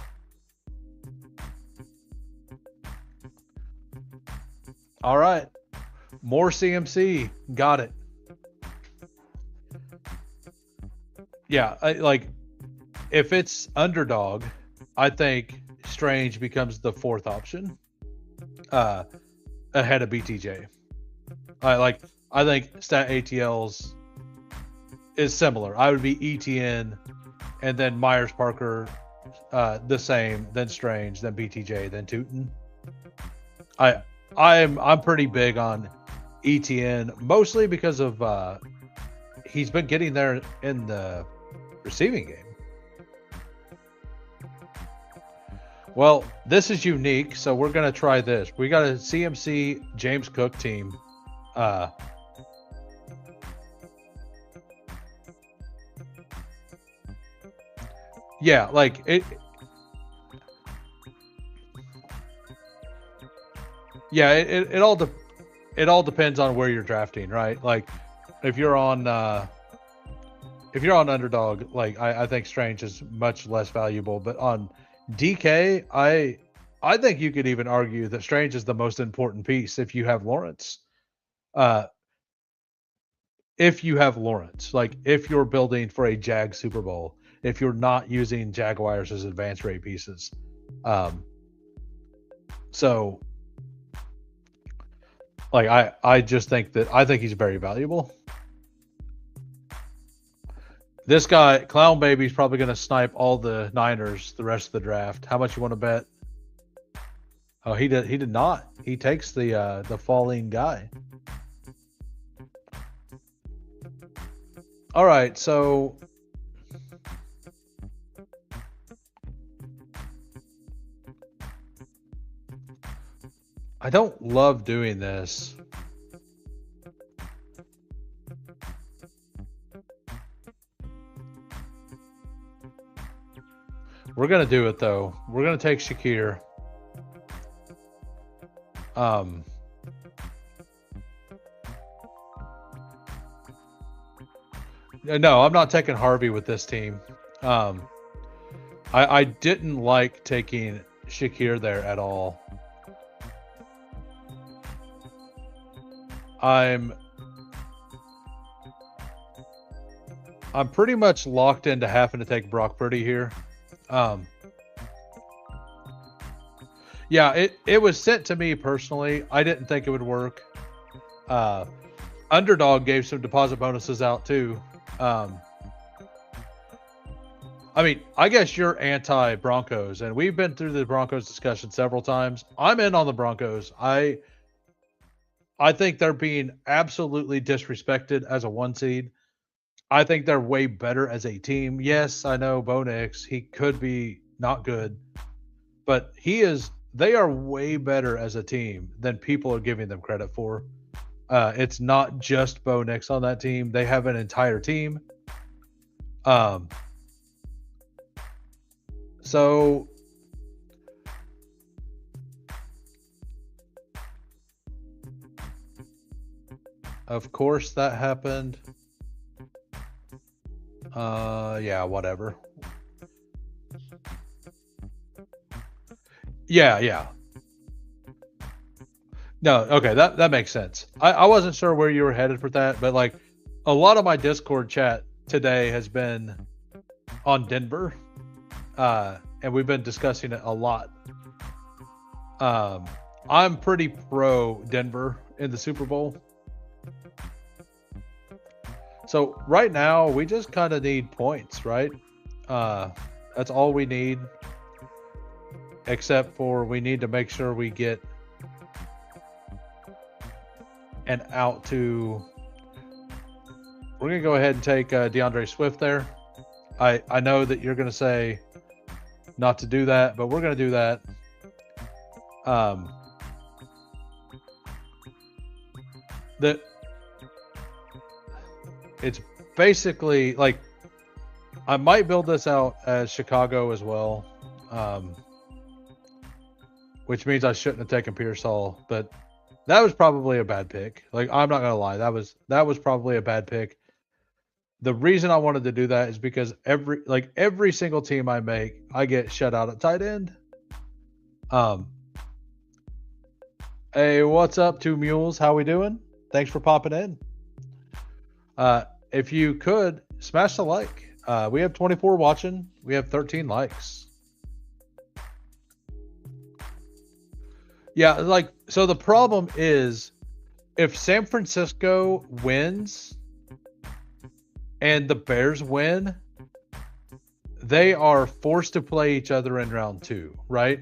Speaker 1: All right. More CMC. Got it. Yeah, like if it's underdog, I think Strange becomes the fourth option ahead of BTJ. I think stat ATLs is similar. I would be ETN and then Myers Parker the same, then Strange, then BTJ, then Tootin. I'm pretty big on ETN, mostly because of he's been getting there in the receiving game. Well, this is unique, so we're going to try this. We got a CMC James Cook team. Yeah, like it. Yeah, it all depends on where you're drafting, right? Like if you're on underdog, like I think Strange is much less valuable, but on DK, I think you could even argue that Strange is the most important piece if you have Lawrence. If you have Lawrence, like if you're building for a Jag Super Bowl, if you're not using Jaguars as advanced rate pieces. So like I just think he's very valuable. This guy, Clown Baby, is probably going to snipe all the Niners the rest of the draft. How much you want to bet? Oh, he did not. He takes the falling guy. All right, so I don't love doing this. We're going to do it, though. We're going to take Shakir. No, I'm not taking Harvey with this team. I didn't like taking Shakir there at all. I'm pretty much locked into having to take Brock Purdy here. Yeah, it was sent to me personally. I didn't think it would work. Underdog gave some deposit bonuses out too. I mean, I guess you're anti-Broncos, and we've been through the Broncos discussion several times. I'm in on the Broncos. I think they're being absolutely disrespected as a 1 seed. I think they're way better as a team. Yes, I know Bo Nix, he could be not good, but they are way better as a team than people are giving them credit for. It's not just Bo Nix on that team. They have an entire team. So of course that happened. Yeah, whatever. Yeah. No, okay, that makes sense. I wasn't sure where you were headed for that, but like a lot of my Discord chat today has been on Denver. And we've been discussing it a lot. I'm pretty pro Denver in the Super Bowl. So right now we just kind of need points, right? That's all we need. Except for we need to make sure we get an out to. We're gonna go ahead and take DeAndre Swift there. I know that you're gonna say not to do that, but we're gonna do that. It's basically like I might build this out as Chicago as well, which means I shouldn't have taken Pearsall, but that was probably a bad pick. Like I'm not gonna lie, that was probably a bad pick. The reason I wanted to do that is because every single team I make, I get shut out at tight end. Hey, what's up, Two Mules? How we doing? Thanks for popping in. If you could smash the like. We have 24 watching. We have 13 likes. Yeah, like so the problem is if San Francisco wins and the Bears win, they are forced to play each other in round 2, right?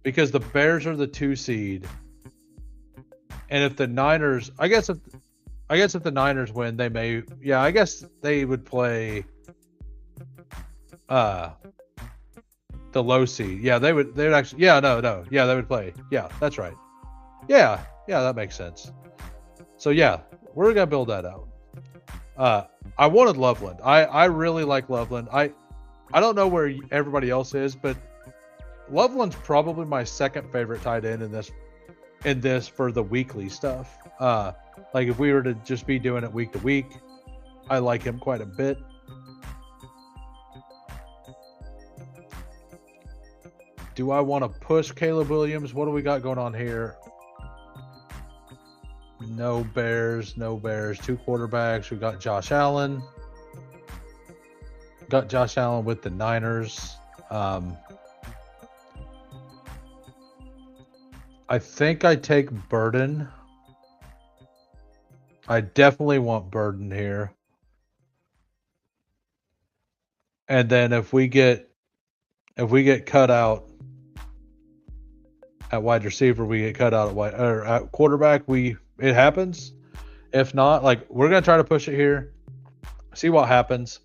Speaker 1: Because the Bears are the 2 seed And if the Niners, I guess if the Niners win, they may, yeah, I guess they would play the low seed. Yeah, they would actually, yeah, no. Yeah, they would play. Yeah, that's right. Yeah, that makes sense. So yeah, we're gonna build that out. I wanted Loveland. I really like Loveland. I don't know where everybody else is, but Loveland's probably my second favorite tight end in this for the weekly stuff. Like if we were to just be doing it week to week, I like him quite a bit. Do I want to push Caleb Williams? What do we got going on here? No Bears. Two quarterbacks. We got Josh Allen. Got Josh Allen with the Niners. I think I take Burden. I definitely want Burden here. And then if we get cut out at wide receiver, we get cut out at quarterback. It happens. If not, like we're gonna try to push it here. See what happens.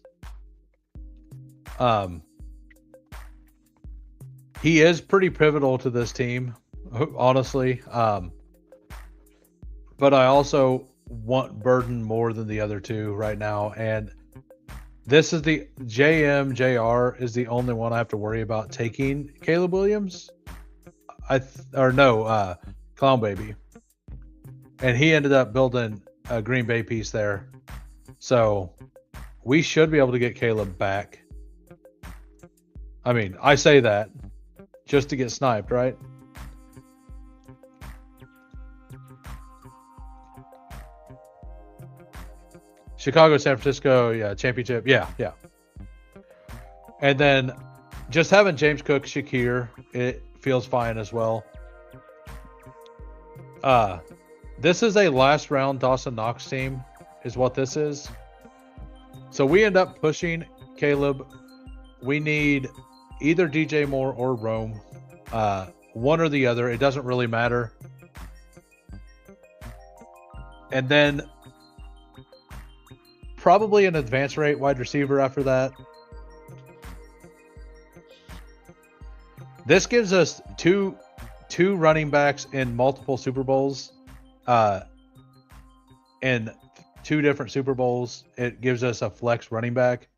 Speaker 1: He is pretty pivotal to this team, honestly. But I also want Burden more than the other two right now. And this is the JR is the only one I have to worry about taking Caleb Williams. Clown Baby. And he ended up building a Green Bay piece there. So we should be able to get Caleb back. I mean, I say that just to get sniped, right? Chicago, San Francisco, yeah, championship, yeah. And then just having James Cook, Shakir, it feels fine as well. This is a last round Dawson Knox team, is what this is. So we end up pushing Caleb. We need either DJ Moore or Rome. One or the other. It doesn't really matter. And then probably an advance rate wide receiver after that. This gives us two running backs in multiple Super Bowls. In 2 different Super Bowls. It gives us a flex running back,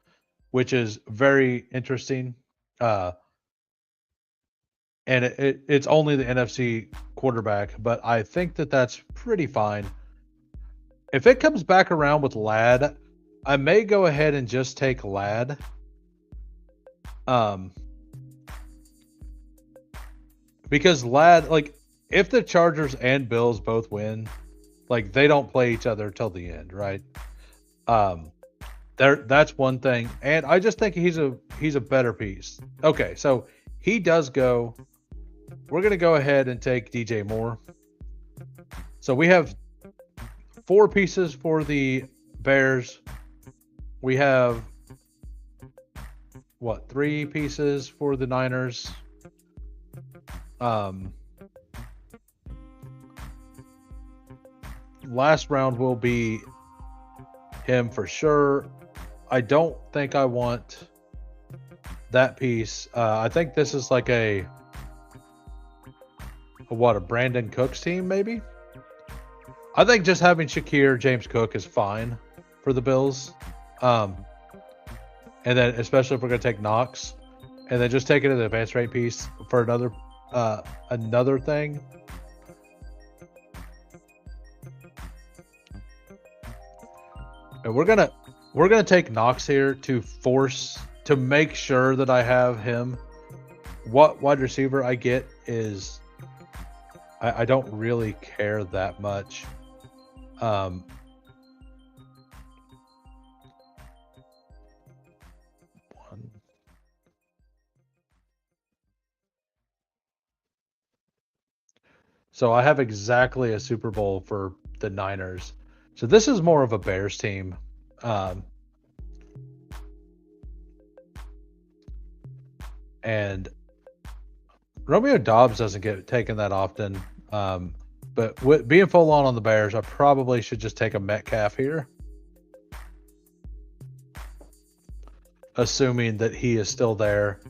Speaker 1: which is very interesting. And it's only the NFC quarterback, but I think that's pretty fine. If it comes back around with Ladd, I may go ahead and just take Ladd. Because Ladd, like, if the Chargers and Bills both win, like, they don't play each other till the end, right? That's one thing. And I just think he's a better piece. Okay, so he does go. We're going to go ahead and take DJ Moore. So we have 4 pieces for the Bears. We have, 3 pieces for the Niners. Last round will be him for sure. I don't think I want that piece. I think this is like a Brandon Cooks team, maybe? I think just having Shakir, James Cook is fine for the Bills. And then especially if we're going to take Knox. And then just take it as an advanced rate piece for another thing. And we're gonna take Knox here to make sure that I have him. What wide receiver I get is I don't really care that much. So I have exactly a Super Bowl for the Niners. So this is more of a Bears team. And Romeo Doubs doesn't get taken that often. But with being full on the Bears, I probably should just take a Metcalf here, assuming that he is still there.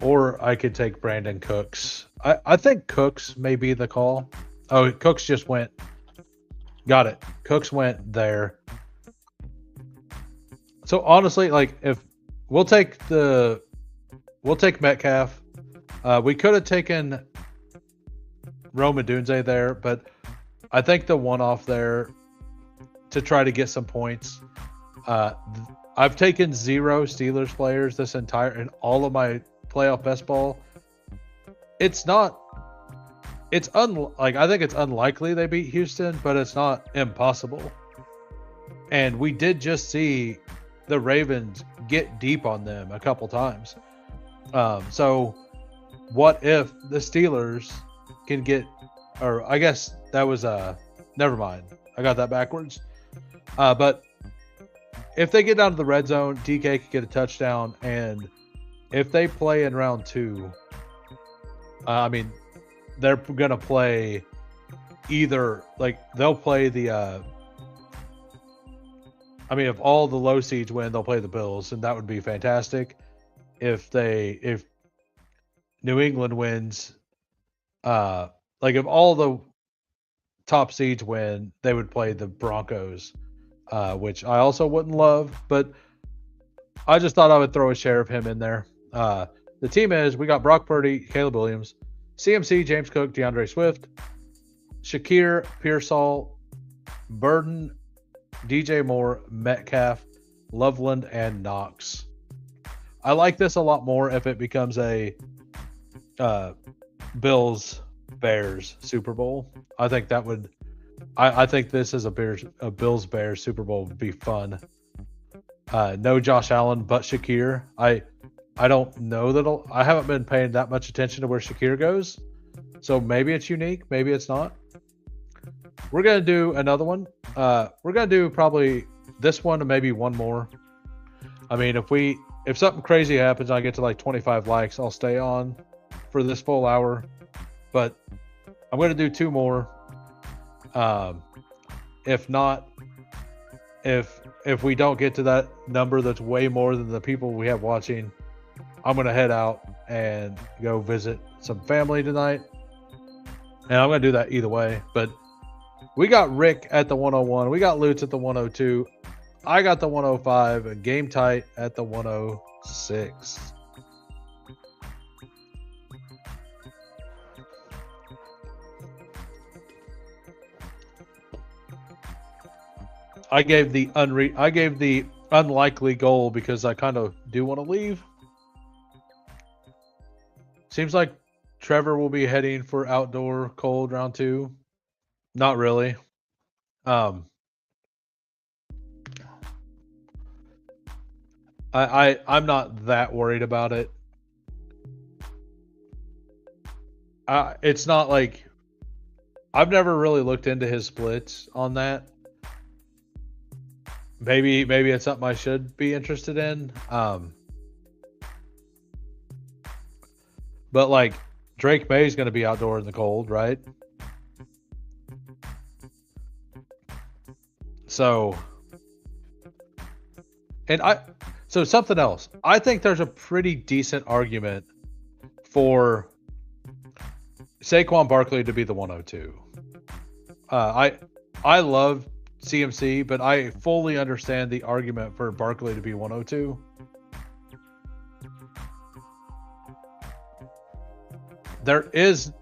Speaker 1: Or I could take Brandon Cooks. I think Cooks may be the call. Oh, Cooks just went. Got it. Cooks went there. So honestly, like if we'll take Metcalf. We could have taken Rome Odunze there, but I think the one-off there to try to get some points. I've taken 0 Steelers players this entire in all of my playoff best ball. It's not. It's I think it's unlikely they beat Houston, but it's not impossible. And we did just see the Ravens get deep on them a couple times. So what if the Steelers can get, or I guess that was never mind. I got that backwards. But if they get down to the red zone, DK could get a touchdown, and if they play in round 2, I mean, they're gonna play either they'll play the. I mean, if all the low seeds win, they'll play the Bills, and that would be fantastic. If New England wins, if all the top seeds win, they would play the Broncos, which I also wouldn't love, but I just thought I would throw a share of him in there. The team is, we got Brock Purdy, Caleb Williams, CMC, James Cook, DeAndre Swift, Shakir, Pearsall, Burden, DJ Moore, Metcalf, Loveland, and Knox. I like this a lot more if it becomes a Bills-Bears Super Bowl. I think that would. I think this is a Bills-Bears Super Bowl would be fun. No Josh Allen, but Shakir. I don't know that I haven't been paying that much attention to where Shakir goes, so maybe it's unique, maybe it's not. We're gonna do another one. We're gonna do probably this one and maybe one more. I mean, if something crazy happens and I get to like 25 likes, I'll stay on for this full hour. But I'm gonna do 2 more. If not, if we don't get to that number that's way more than the people we have watching, I'm gonna head out and go visit some family tonight. And I'm gonna do that either way. But we got Rick at the 101. We got Lutz at the 102. I got the 105 and Game Tight at the 106. I gave the unlikely goal because I kind of do want to leave. Seems like Trevor will be heading for outdoor cold round 2. Not really. I'm not that worried about it. It's not like I've never really looked into his splits on that. Maybe it's something I should be interested in. But like Drake May is going to be outdoor in the cold, right? So something else. I think there's a pretty decent argument for Saquon Barkley to be the 102. I love CMC, but I fully understand the argument for Barkley to be 102. There is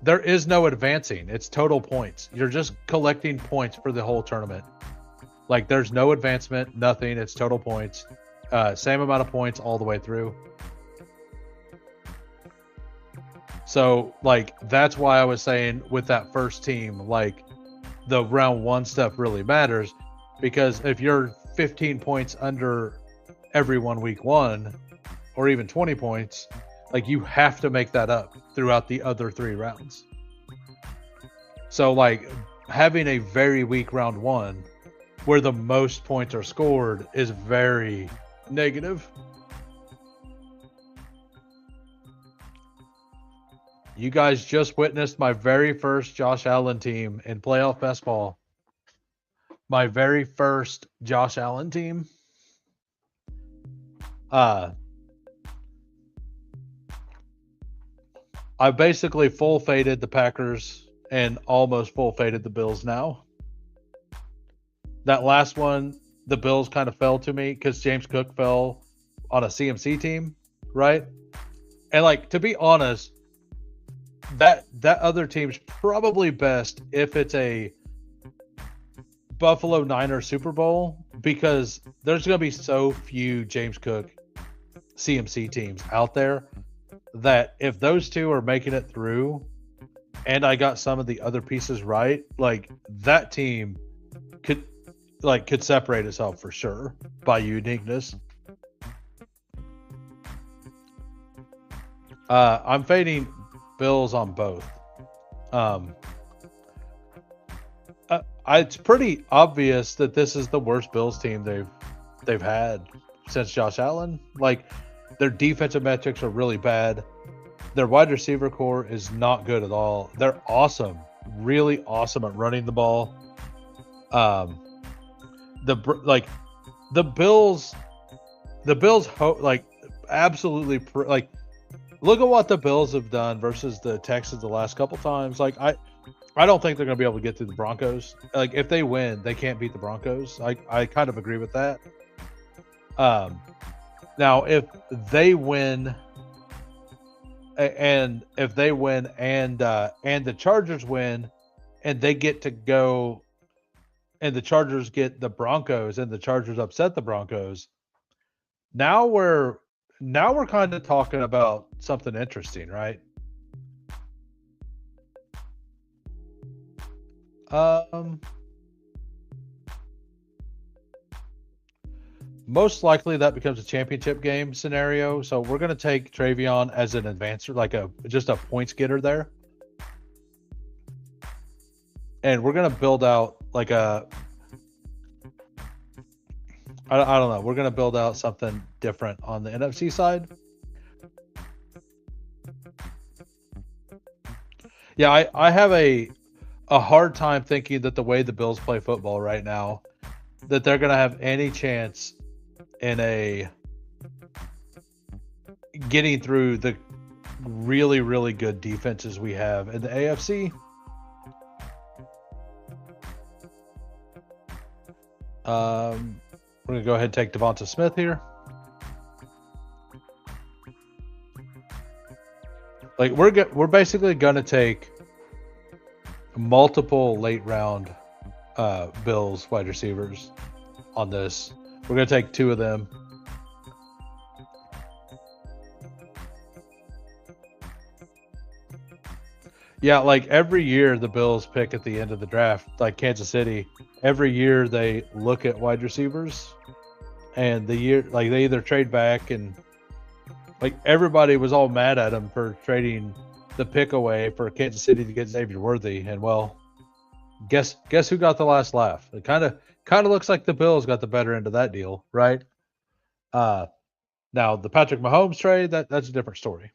Speaker 1: no advancing. It's total points. You're just collecting points for the whole tournament. Like there's no advancement, nothing. It's total points. Same amount of points all the way through. So like that's why I was saying with that first team, like the round 1 stuff really matters, because if you're 15 points under everyone week 1 or even 20 points, like you have to make that up throughout the other 3 rounds. So like having a very weak round 1 where the most points are scored is very negative. You guys just witnessed my very first Josh Allen team in playoff best ball. My very first Josh Allen team. I basically full faded the Packers and almost full faded the Bills now. That last one, the Bills kind of fell to me because James Cook fell on a CMC team, right? And like, to be honest, that other team's probably best if it's a Buffalo Niners Super Bowl, because there's going to be so few James Cook CMC teams out there that if those two are making it through and I got some of the other pieces right, like that team could separate itself for sure by uniqueness. I'm fading Bills on both. It's pretty obvious that this is the worst Bills team they've had since Josh Allen. Like, their defensive metrics are really bad. Their wide receiver core is not good at all. They're awesome, really awesome at running the ball. The Bills absolutely look at what the Bills have done versus the Texans the last couple times. Like, I don't think they're going to be able to get through the Broncos. Like, if they win, they can't beat the Broncos. I kind of agree with that. Now, if they win, and the Chargers win, and they get to go, and the Chargers get the Broncos, and the Chargers upset the Broncos, now we're kind of talking about something interesting, right? Most likely that becomes a championship game scenario. So we're going to take Travion as an advancer, like just a points getter there. And we're going to build out like I don't know. We're going to build out something different on the NFC side. Yeah, I have a hard time thinking that the way the Bills play football right now, that they're going to have any chance in getting through the really, really good defenses we have in the AFC. We're going to go ahead and take Devonta Smith here. Like, we're basically going to take multiple late round Bills wide receivers on this. We're going to take two of them. Yeah, like every year the Bills pick at the end of the draft, like Kansas City, every year they look at wide receivers, and they either trade back, and like everybody was all mad at them for trading the pick away for Kansas City to get Xavier Worthy, and well, guess who got the last laugh? It kind of looks like the Bills got the better end of that deal, right? Now the Patrick Mahomes trade, that's a different story.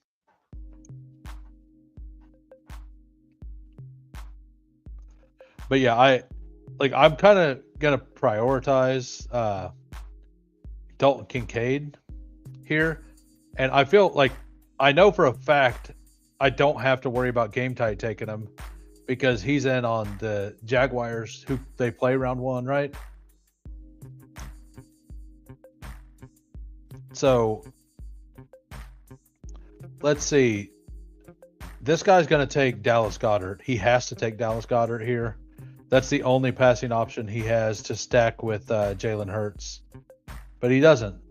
Speaker 1: But yeah, I'm kind of gonna prioritize Dalton Kincaid here, and I feel like I know for a fact I don't have to worry about Game Tight taking him because he's in on the Jaguars, who they play round one, right? So let's see. This guy's going to take Dallas Goedert. He has to take Dallas Goedert here. That's the only passing option he has to stack with Jalen Hurts. But he doesn't.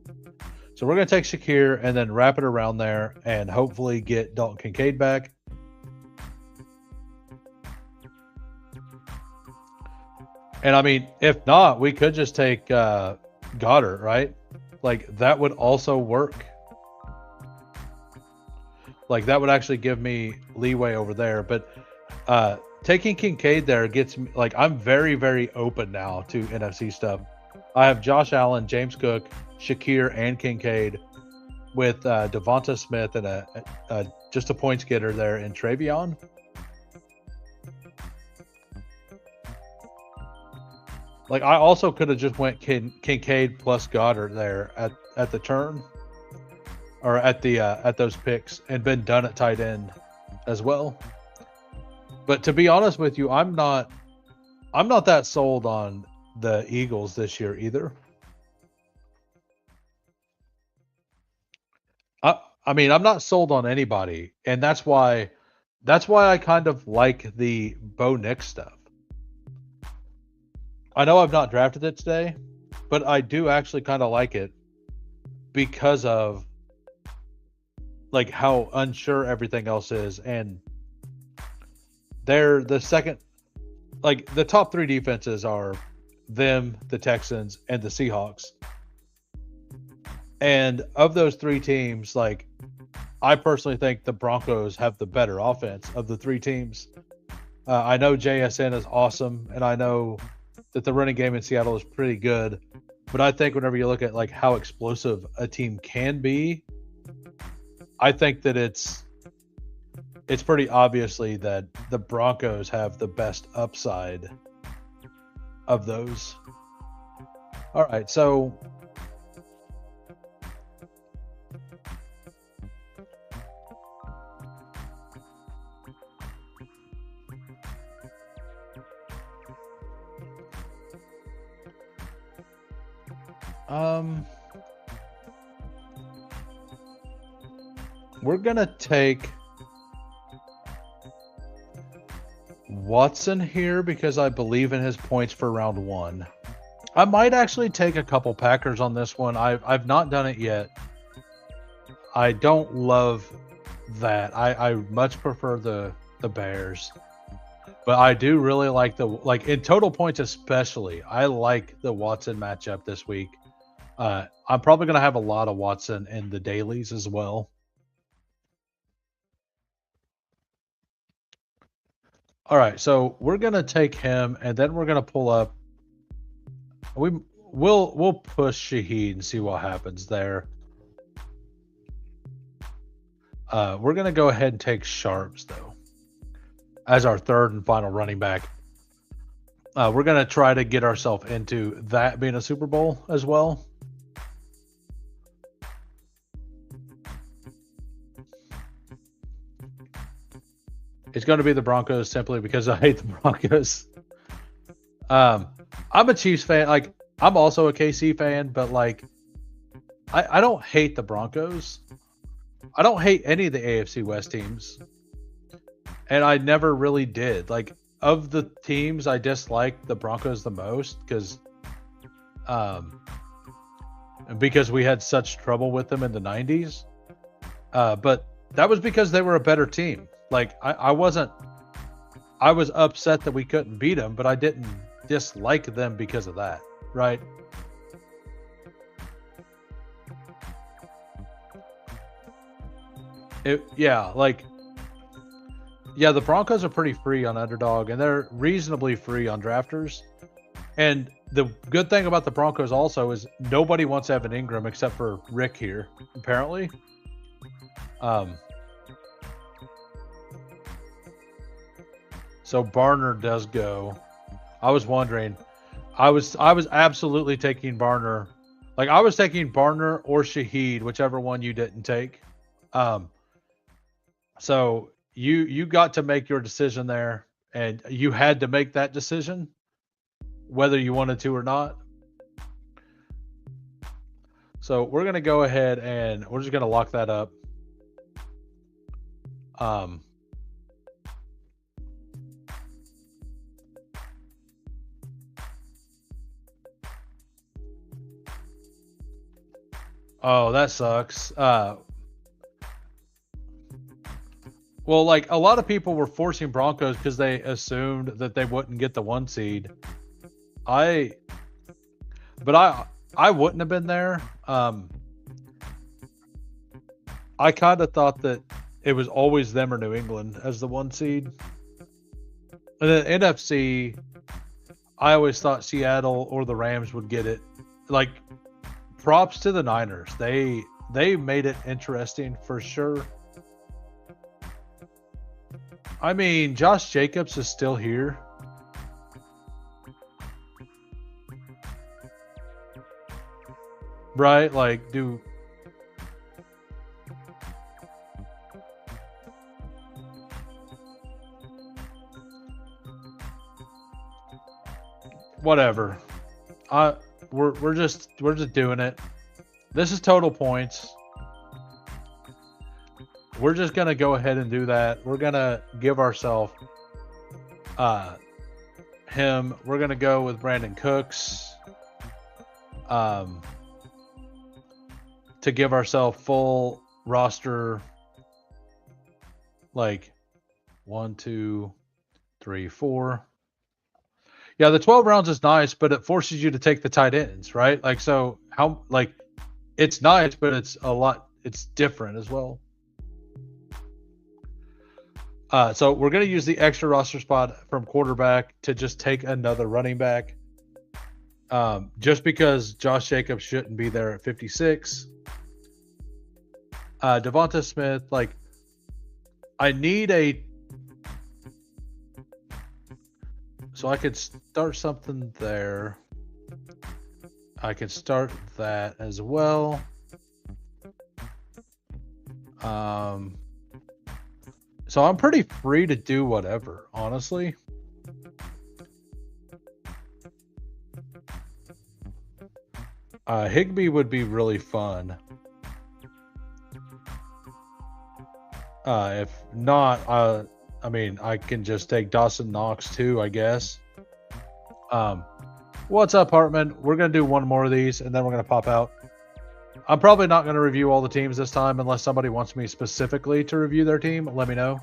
Speaker 1: So we're going to take Shakir and then wrap it around there and hopefully get Dalton Kincaid back. And I mean, if not, we could just take Goddard, right? Like, that would also work. Like, that would actually give me leeway over there. But taking Kincaid there gets me, like, I'm very, very open now to NFC stuff. I have Josh Allen, James Cook, Shakir, and Kincaid. with Devonta Smith and just a points getter there in Travion. Like I also could have just went Kincaid plus Goddard there at the turn, or at those picks, and been done at tight end as well. But to be honest with you, I'm not that sold on the Eagles this year either. I mean, I'm not sold on anybody, and that's why I kind of like the Bo Nix stuff. I know I've not drafted it today, but I do actually kind of like it because of like how unsure everything else is, and they're the second, like the top three defenses are them, the Texans, and the Seahawks. And of those three teams, like I personally think the Broncos have the better offense of the three teams. I know JSN is awesome, and I know that the running game in Seattle is pretty good. But I think whenever you look at like how explosive a team can be, I think that it's pretty obviously that the Broncos have the best upside of those. All right, so we're gonna take Watson here because I believe in his points for round one. I might actually take a couple Packers on this one. I've not done it yet. I don't love that. I much prefer the Bears. But I do really like in total points especially. I like the Watson matchup this week. I'm probably going to have a lot of Watson in the dailies as well. All right, so we're going to take him, and then we're going to pull up. We'll push Shaheed and see what happens there. We're going to go ahead and take Sharps though as our third and final running back. We're going to try to get ourselves into that being a Super Bowl as well. It's going to be the Broncos simply because I hate the Broncos. I'm a Chiefs fan. Like, I'm also a KC fan, but like, I don't hate the Broncos. I don't hate any of the AFC West teams. And I never really did. Like, of the teams, I dislike the Broncos the most because we had such trouble with them in the 90s. But that was because they were a better team. Like, I was upset that we couldn't beat them, but I didn't dislike them because of that, right? The Broncos are pretty free on Underdog, and they're reasonably free on Drafters. And the good thing about the Broncos also is nobody wants Evan Ingram except for Rick here, apparently. So Barner does go. I was wondering. I was absolutely taking Barner. Like, I was taking Barner or Shaheed, whichever one you didn't take. So you got to make your decision there, and you had to make that decision whether you wanted to or not. So we're going to go ahead and we're just going to lock that up. Oh, that sucks. Well, like, a lot of people were forcing Broncos because they assumed that they wouldn't get the 1 seed. I wouldn't have been there. I kind of thought that it was always them or New England as the 1 seed. And then NFC, I always thought Seattle or the Rams would get it. Like, props to the Niners. They they made it interesting for sure. I mean, Josh Jacobs is still here. Right? Like, whatever. We're just doing it. This is total points. We're just gonna go ahead and do that. We're gonna give ourselves him. We're gonna go with Brandon Cooks. To give ourselves full roster, like 1, 2, 3, 4. Yeah, the 12 rounds is nice, but it forces you to take the tight ends, right? Like, so how, like, it's nice, but it's a lot, it's different as well. So we're going to use the extra roster spot from quarterback to just take another running back. Just because Josh Jacobs shouldn't be there at 56. Devonta Smith, like, I need a, so I could start something there. I could start that as well. So I'm pretty free to do whatever, honestly. Higbee would be really fun. If not, I mean, I can just take Dawson Knox too, I guess. What's up, Hartman? We're going to do one more of these, and then we're going to pop out. I'm probably not going to review all the teams this time unless somebody wants me specifically to review their team. Let me know.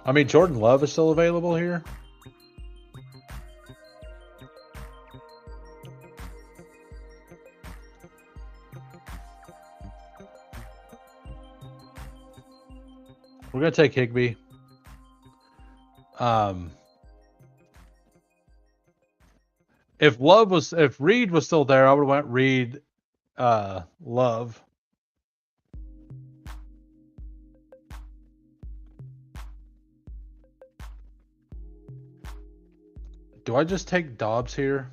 Speaker 1: I mean, Jordan Love is still available here. We're going to take Higbee. If Reed was still there, I would have went Reed, Love. Do I just take Dobbs here?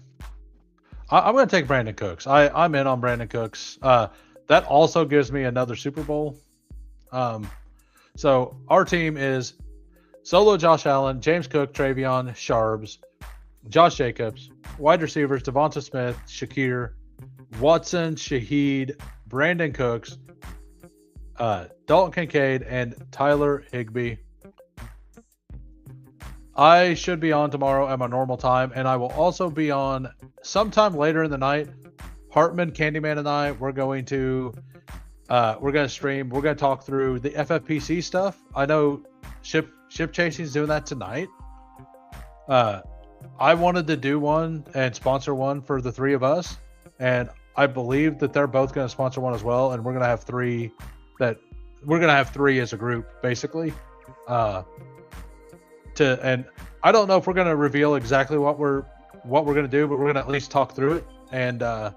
Speaker 1: I'm going to take Brandon Cooks. I'm in on Brandon Cooks. That also gives me another Super Bowl. So our team is solo Josh Allen, James Cook, Travion, Sharbs, Josh Jacobs, wide receivers, Devonta Smith, Shakir, Watson, Shaheed, Brandon Cooks, Dalton Kincaid, and Tyler Higbee. I should be on tomorrow at my normal time, and I will also be on sometime later in the night. Hartman, Candyman, and I, we're going to stream. We're going to talk through the FFPC stuff. I know Ship Chasing is doing that tonight. I wanted to do one and sponsor one for the three of us, and I believe that they're both going to sponsor one as well, and we're going to have three as a group, basically. And I don't know if we're going to reveal exactly what we're going to do, but we're going to at least talk through it, and I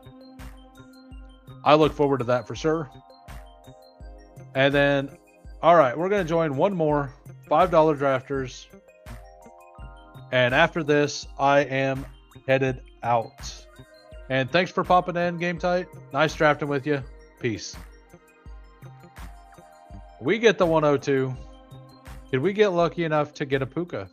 Speaker 1: look forward to that for sure. And then, all right, we're going to join one more $5 drafters. And after this, I am headed out. And thanks for popping in, Game Tight. Nice drafting with you. Peace. We get the 102. Did we get lucky enough to get a Puka?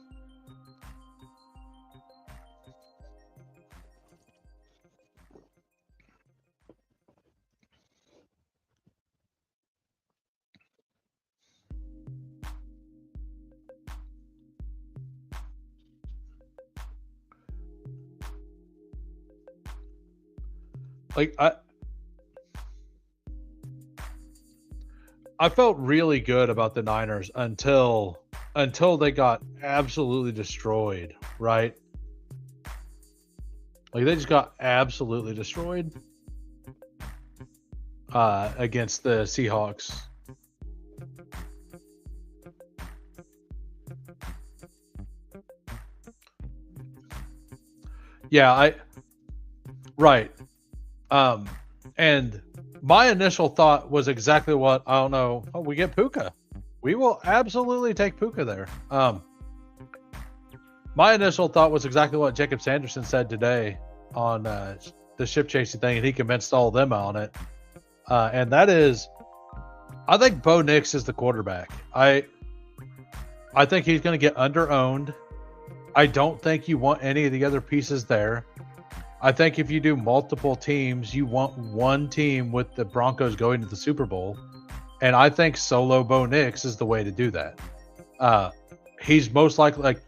Speaker 1: Like, I felt really good about the Niners until they got absolutely destroyed, right? Like, they just got absolutely destroyed against the Seahawks. Yeah, right. Um, and my initial thought was exactly what I don't know. Oh, we get Puka. We will absolutely take Puka there. My initial thought was exactly what Jacob Sanderson said today on the ship chasing thing, and he convinced all of them on it. And that is, I think Bo Nix is the quarterback. I think he's going to get under-owned. I don't think you want any of the other pieces there. I think if you do multiple teams, you want one team with the Broncos going to the Super Bowl. And I think solo Bo Nix is the way to do that. He's most likely, like,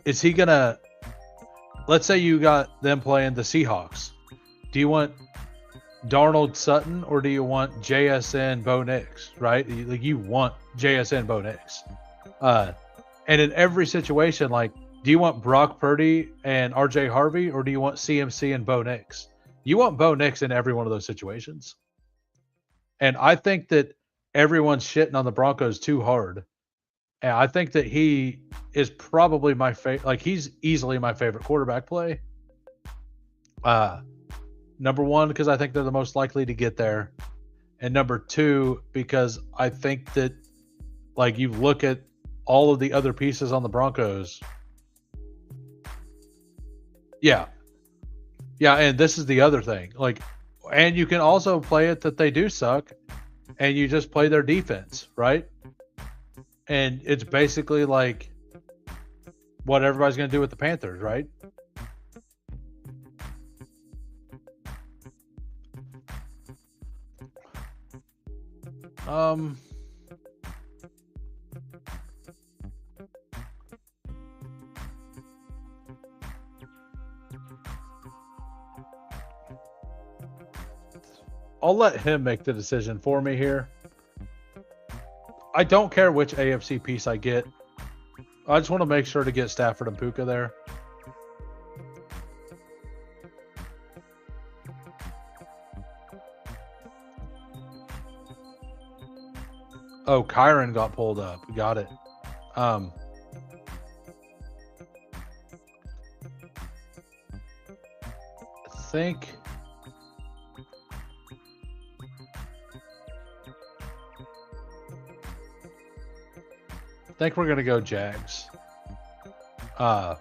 Speaker 1: is he going to, let's say you got them playing the Seahawks. Do you want Darnold Sutton or do you want JSN Bo Nix, right? Like, you want JSN Bo Nix. And in every situation, like, do you want Brock Purdy and RJ Harvey or do you want CMC and Bo Nix? You want Bo Nix in every one of those situations. And I think that everyone's shitting on the Broncos too hard. And I think that he is probably my favorite. Like, he's easily my favorite quarterback play. Number one, because I think they're the most likely to get there. And number two, because I think that, like, you look at all of the other pieces on the Broncos. Yeah. Yeah, and this is the other thing. Like, and you can also play it that they do suck, and you just play their defense, right? And it's basically like what everybody's going to do with the Panthers, right? I'll let him make the decision for me here. I don't care which AFC piece I get. I just want to make sure to get Stafford and Puka there. Oh, Kyron got pulled up. Got it. I think we're going to go Jags. I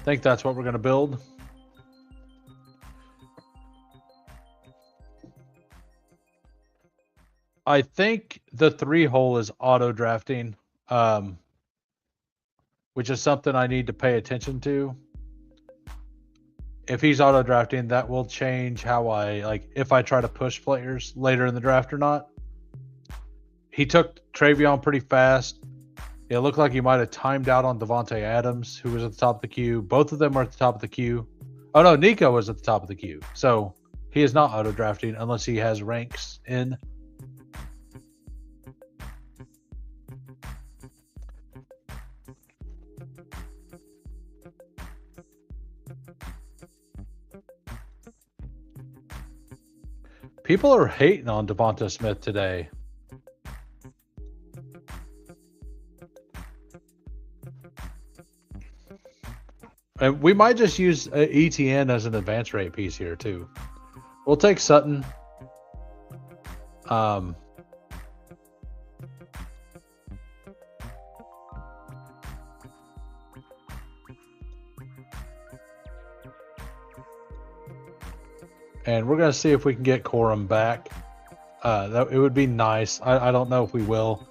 Speaker 1: think that's what we're going to build. I think the 3-hole is auto drafting, which is something I need to pay attention to. If he's auto drafting, that will change how I, like, if I try to push players later in the draft or not. He took Travion pretty fast. It looked like he might have timed out on Devontae Adams, who was at the top of the queue. Both of them are at the top of the queue. Oh, no, Nico was at the top of the queue. So he is not auto-drafting unless he has ranks in. People are hating on Devonta Smith today. And we might just use ETN as an advance rate piece here too. We'll take Sutton. And we're going to see if we can get Corum back. It would be nice. I don't know if we will.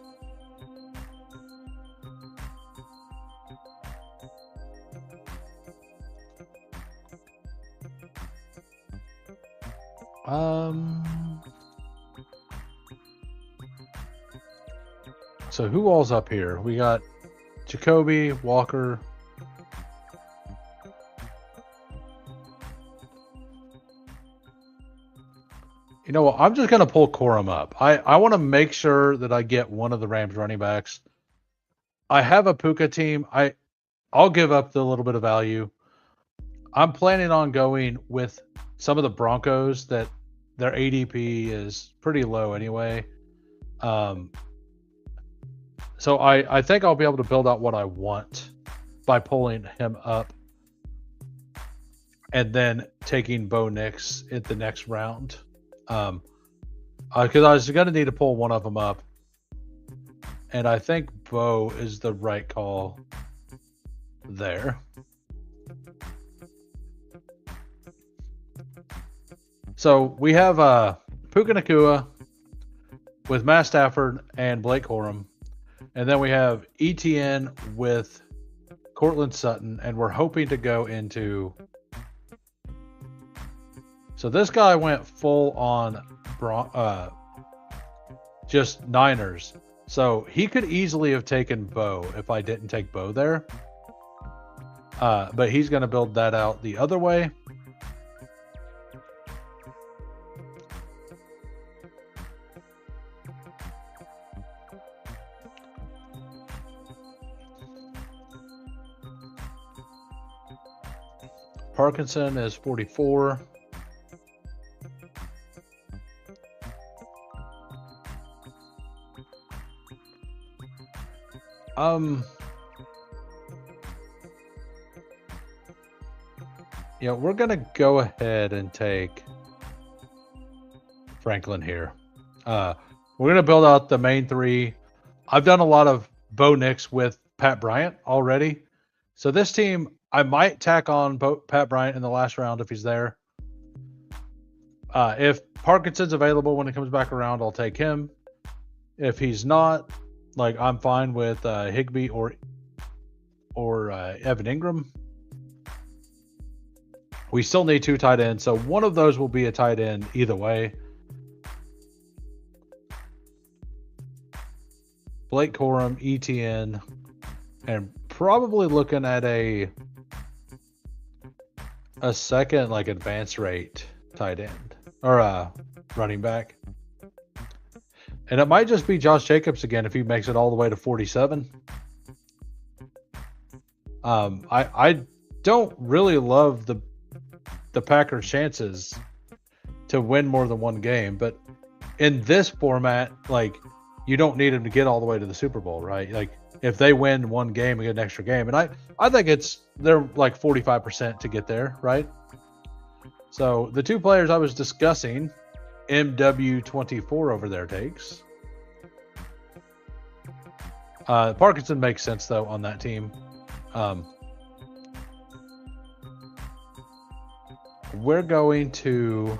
Speaker 1: So who all's up here? We got Jacoby, Walker. You know what? I'm just going to pull Corum up. I want to make sure that I get one of the Rams running backs. I have a Puka team. I'll give up the little bit of value. I'm planning on going with some of the Broncos that their ADP is pretty low anyway. So I think I'll be able to build out what I want by pulling him up. and then taking Bo Nix at the next round. Because I was going to need to pull one of them up. And I think Bo is the right call there. So we have Puka Nacua with Matt Stafford and Blake Corum. And then we have ETN with Cortland Sutton. And we're hoping to go into... So this guy went full on just Niners. So he could easily have taken Bo if I didn't take Bo there. But he's going to build that out the other way. Parkinson is 44. Yeah, we're going to go ahead and take Franklin here. We're going to build out the main three. I've done a lot of Bo Nix with Pat Bryant already. So this team, I might tack on Pat Bryant in the last round if he's there. If Parkinson's available when it comes back around, I'll take him. If he's not, like, I'm fine with Higbee or Evan Ingram. We still need 2 tight ends, so one of those will be a tight end either way. Blake Corum, ETN, and probably looking at a second, like, advance rate tight end or running back. And it might just be Josh Jacobs again if he makes it all the way to 47. I don't really love the Packers' chances to win more than one game, but in this format, like, you don't need them to get all the way to the Super Bowl, right? Like, if they win one game and get an extra game, and I think they're like 45% to get there, right? So the 2 players I was discussing, MW24 over there takes. Parkinson makes sense though on that team. We're going to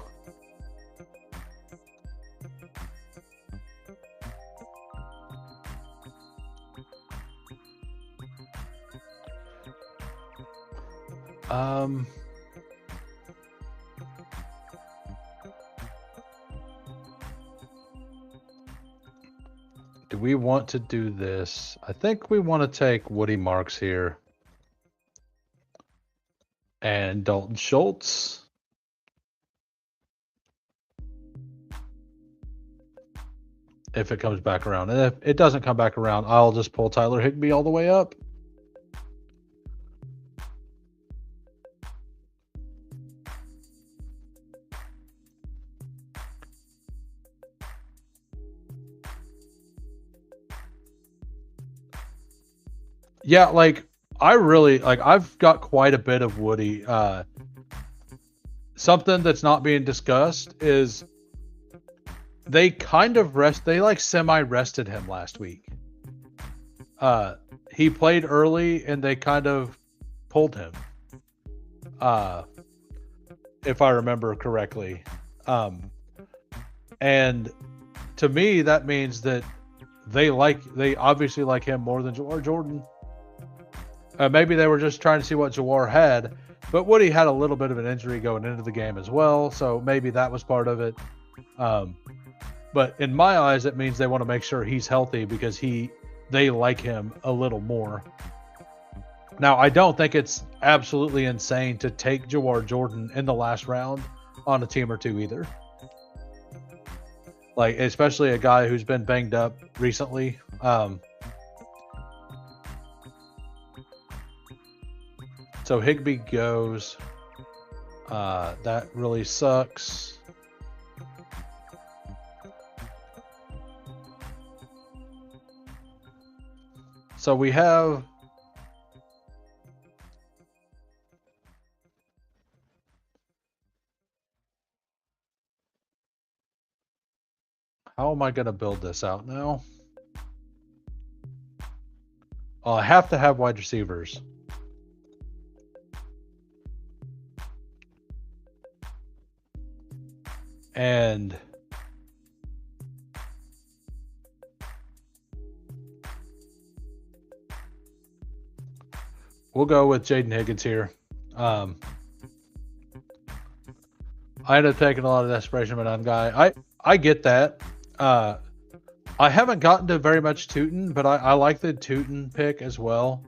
Speaker 1: do we want to do this? I think we want to take Woody Marks here and Dalton Schultz. If it comes back around. And if it doesn't come back around, I'll just pull Tyler Higbee all the way up. Yeah, like, I really, like, I've got quite a bit of Woody. Something that's not being discussed is they kind of semi-rested him last week. He played early and they kind of pulled him. If I remember correctly. And to me, that means that they obviously like him more than Jawar Jordan. Maybe they were just trying to see what Jawar had, but Woody had a little bit of an injury going into the game as well, so maybe that was part of it. But in my eyes, it means they want to make sure he's healthy because they like him a little more. Now, I don't think it's absolutely insane to take Jawar Jordan in the last round on a team or two either. Like, especially a guy who's been banged up recently. So Higbee goes. That really sucks. So we have How am I going to build this out now? Oh, I have to have wide receivers. And we'll go with Jaden Higgins here. I ended up taking a lot of desperation but on guy. I get that. I haven't gotten to very much Tootin, but I like the Tootin pick as well.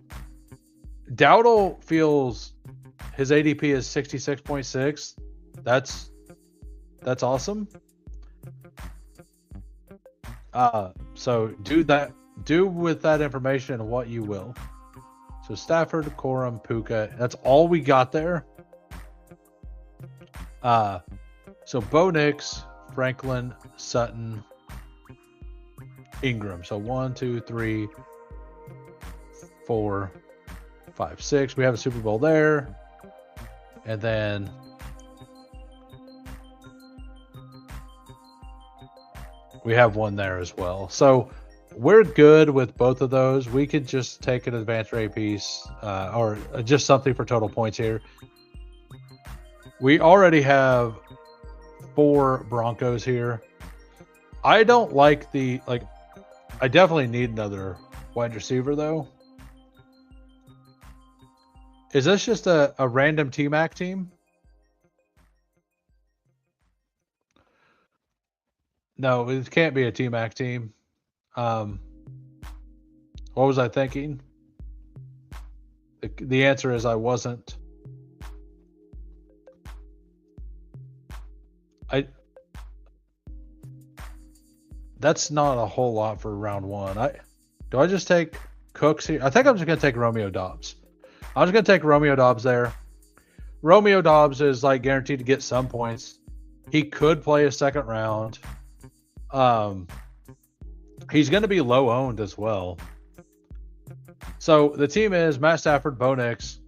Speaker 1: Dowdle feels his ADP is 66.6. That's awesome. So do with that information what you will. So Stafford, Corum, Puka, that's all we got there. So Bo Nix, Franklin, Sutton, Ingram. So 1, 2, 3, 4, 5, 6. We have a Super Bowl there. And then we have one there as well. So we're good with both of those. We could just take an advanced rate piece or just something for total points here. We already have 4 Broncos here. I don't like I definitely need another wide receiver though. Is this just a random T-Mac team? No, it can't be a T-Mac team. What was I thinking? The answer is I wasn't. That's not a whole lot for round 1. Do I just take Cooks here? I think I'm just going to take Romeo Doubs. I'm just going to take Romeo Doubs there. Romeo Doubs is like guaranteed to get some points. He could play a second round. He's going to be low owned as well. So the team is Matt Stafford, Bo Nix,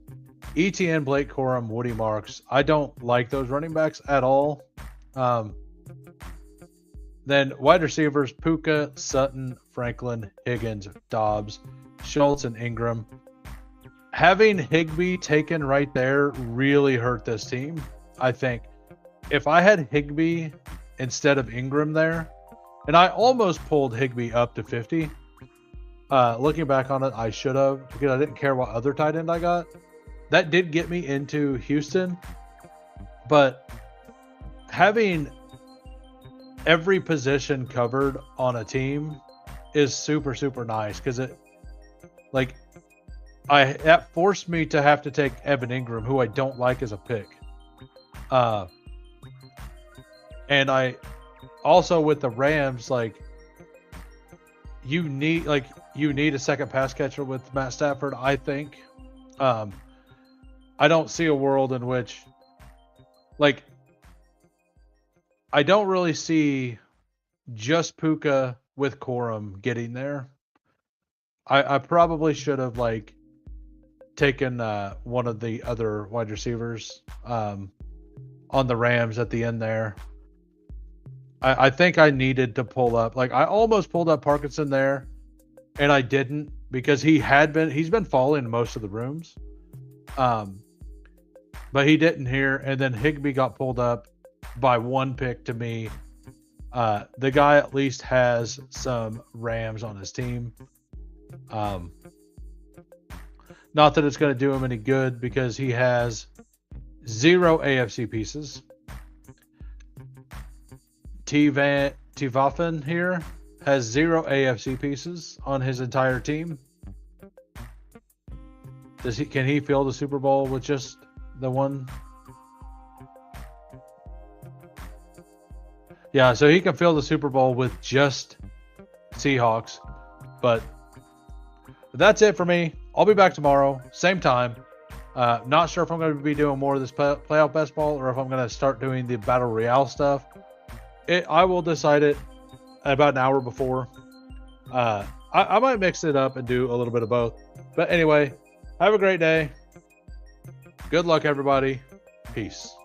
Speaker 1: ETN, Blake Corum, Woody Marks. I don't like those running backs at all. Then wide receivers, Puka, Sutton, Franklin, Higgins, Dobbs, Schultz, and Ingram. Having Higbee taken right there really hurt this team, I think. If I had Higbee instead of Ingram there, and I almost pulled Higbee up to 50. Looking back on it, I should have, because I didn't care what other tight end I got. That did get me into Houston. But having every position covered on a team is super, super nice, because that forced me to have to take Evan Ingram, who I don't like as a pick. And I also, with the Rams, you need a second pass catcher with Matt Stafford, I think. I don't see a world in which I don't really see just Puka with Corum getting there. I probably should have taken one of the other wide receivers on the Rams at the end there. I think I needed to pull up. I almost pulled up Parkinson there, and I didn't, because he's been falling in most of the rooms. But he didn't here, and then Higbee got pulled up by one pick to me. The guy at least has some Rams on his team. Not that it's going to do him any good, because he has 0 AFC pieces. T-Waffen here has 0 AFC pieces on his entire team. Can he fill the Super Bowl with just the one? Yeah, so he can fill the Super Bowl with just Seahawks. But that's it for me. I'll be back tomorrow, same time. Not sure if I'm going to be doing more of this playoff best ball, or if I'm going to start doing the Battle Royale stuff. I will decide it about an hour before. I might mix it up and do a little bit of both. But anyway, have a great day. Good luck, everybody. Peace.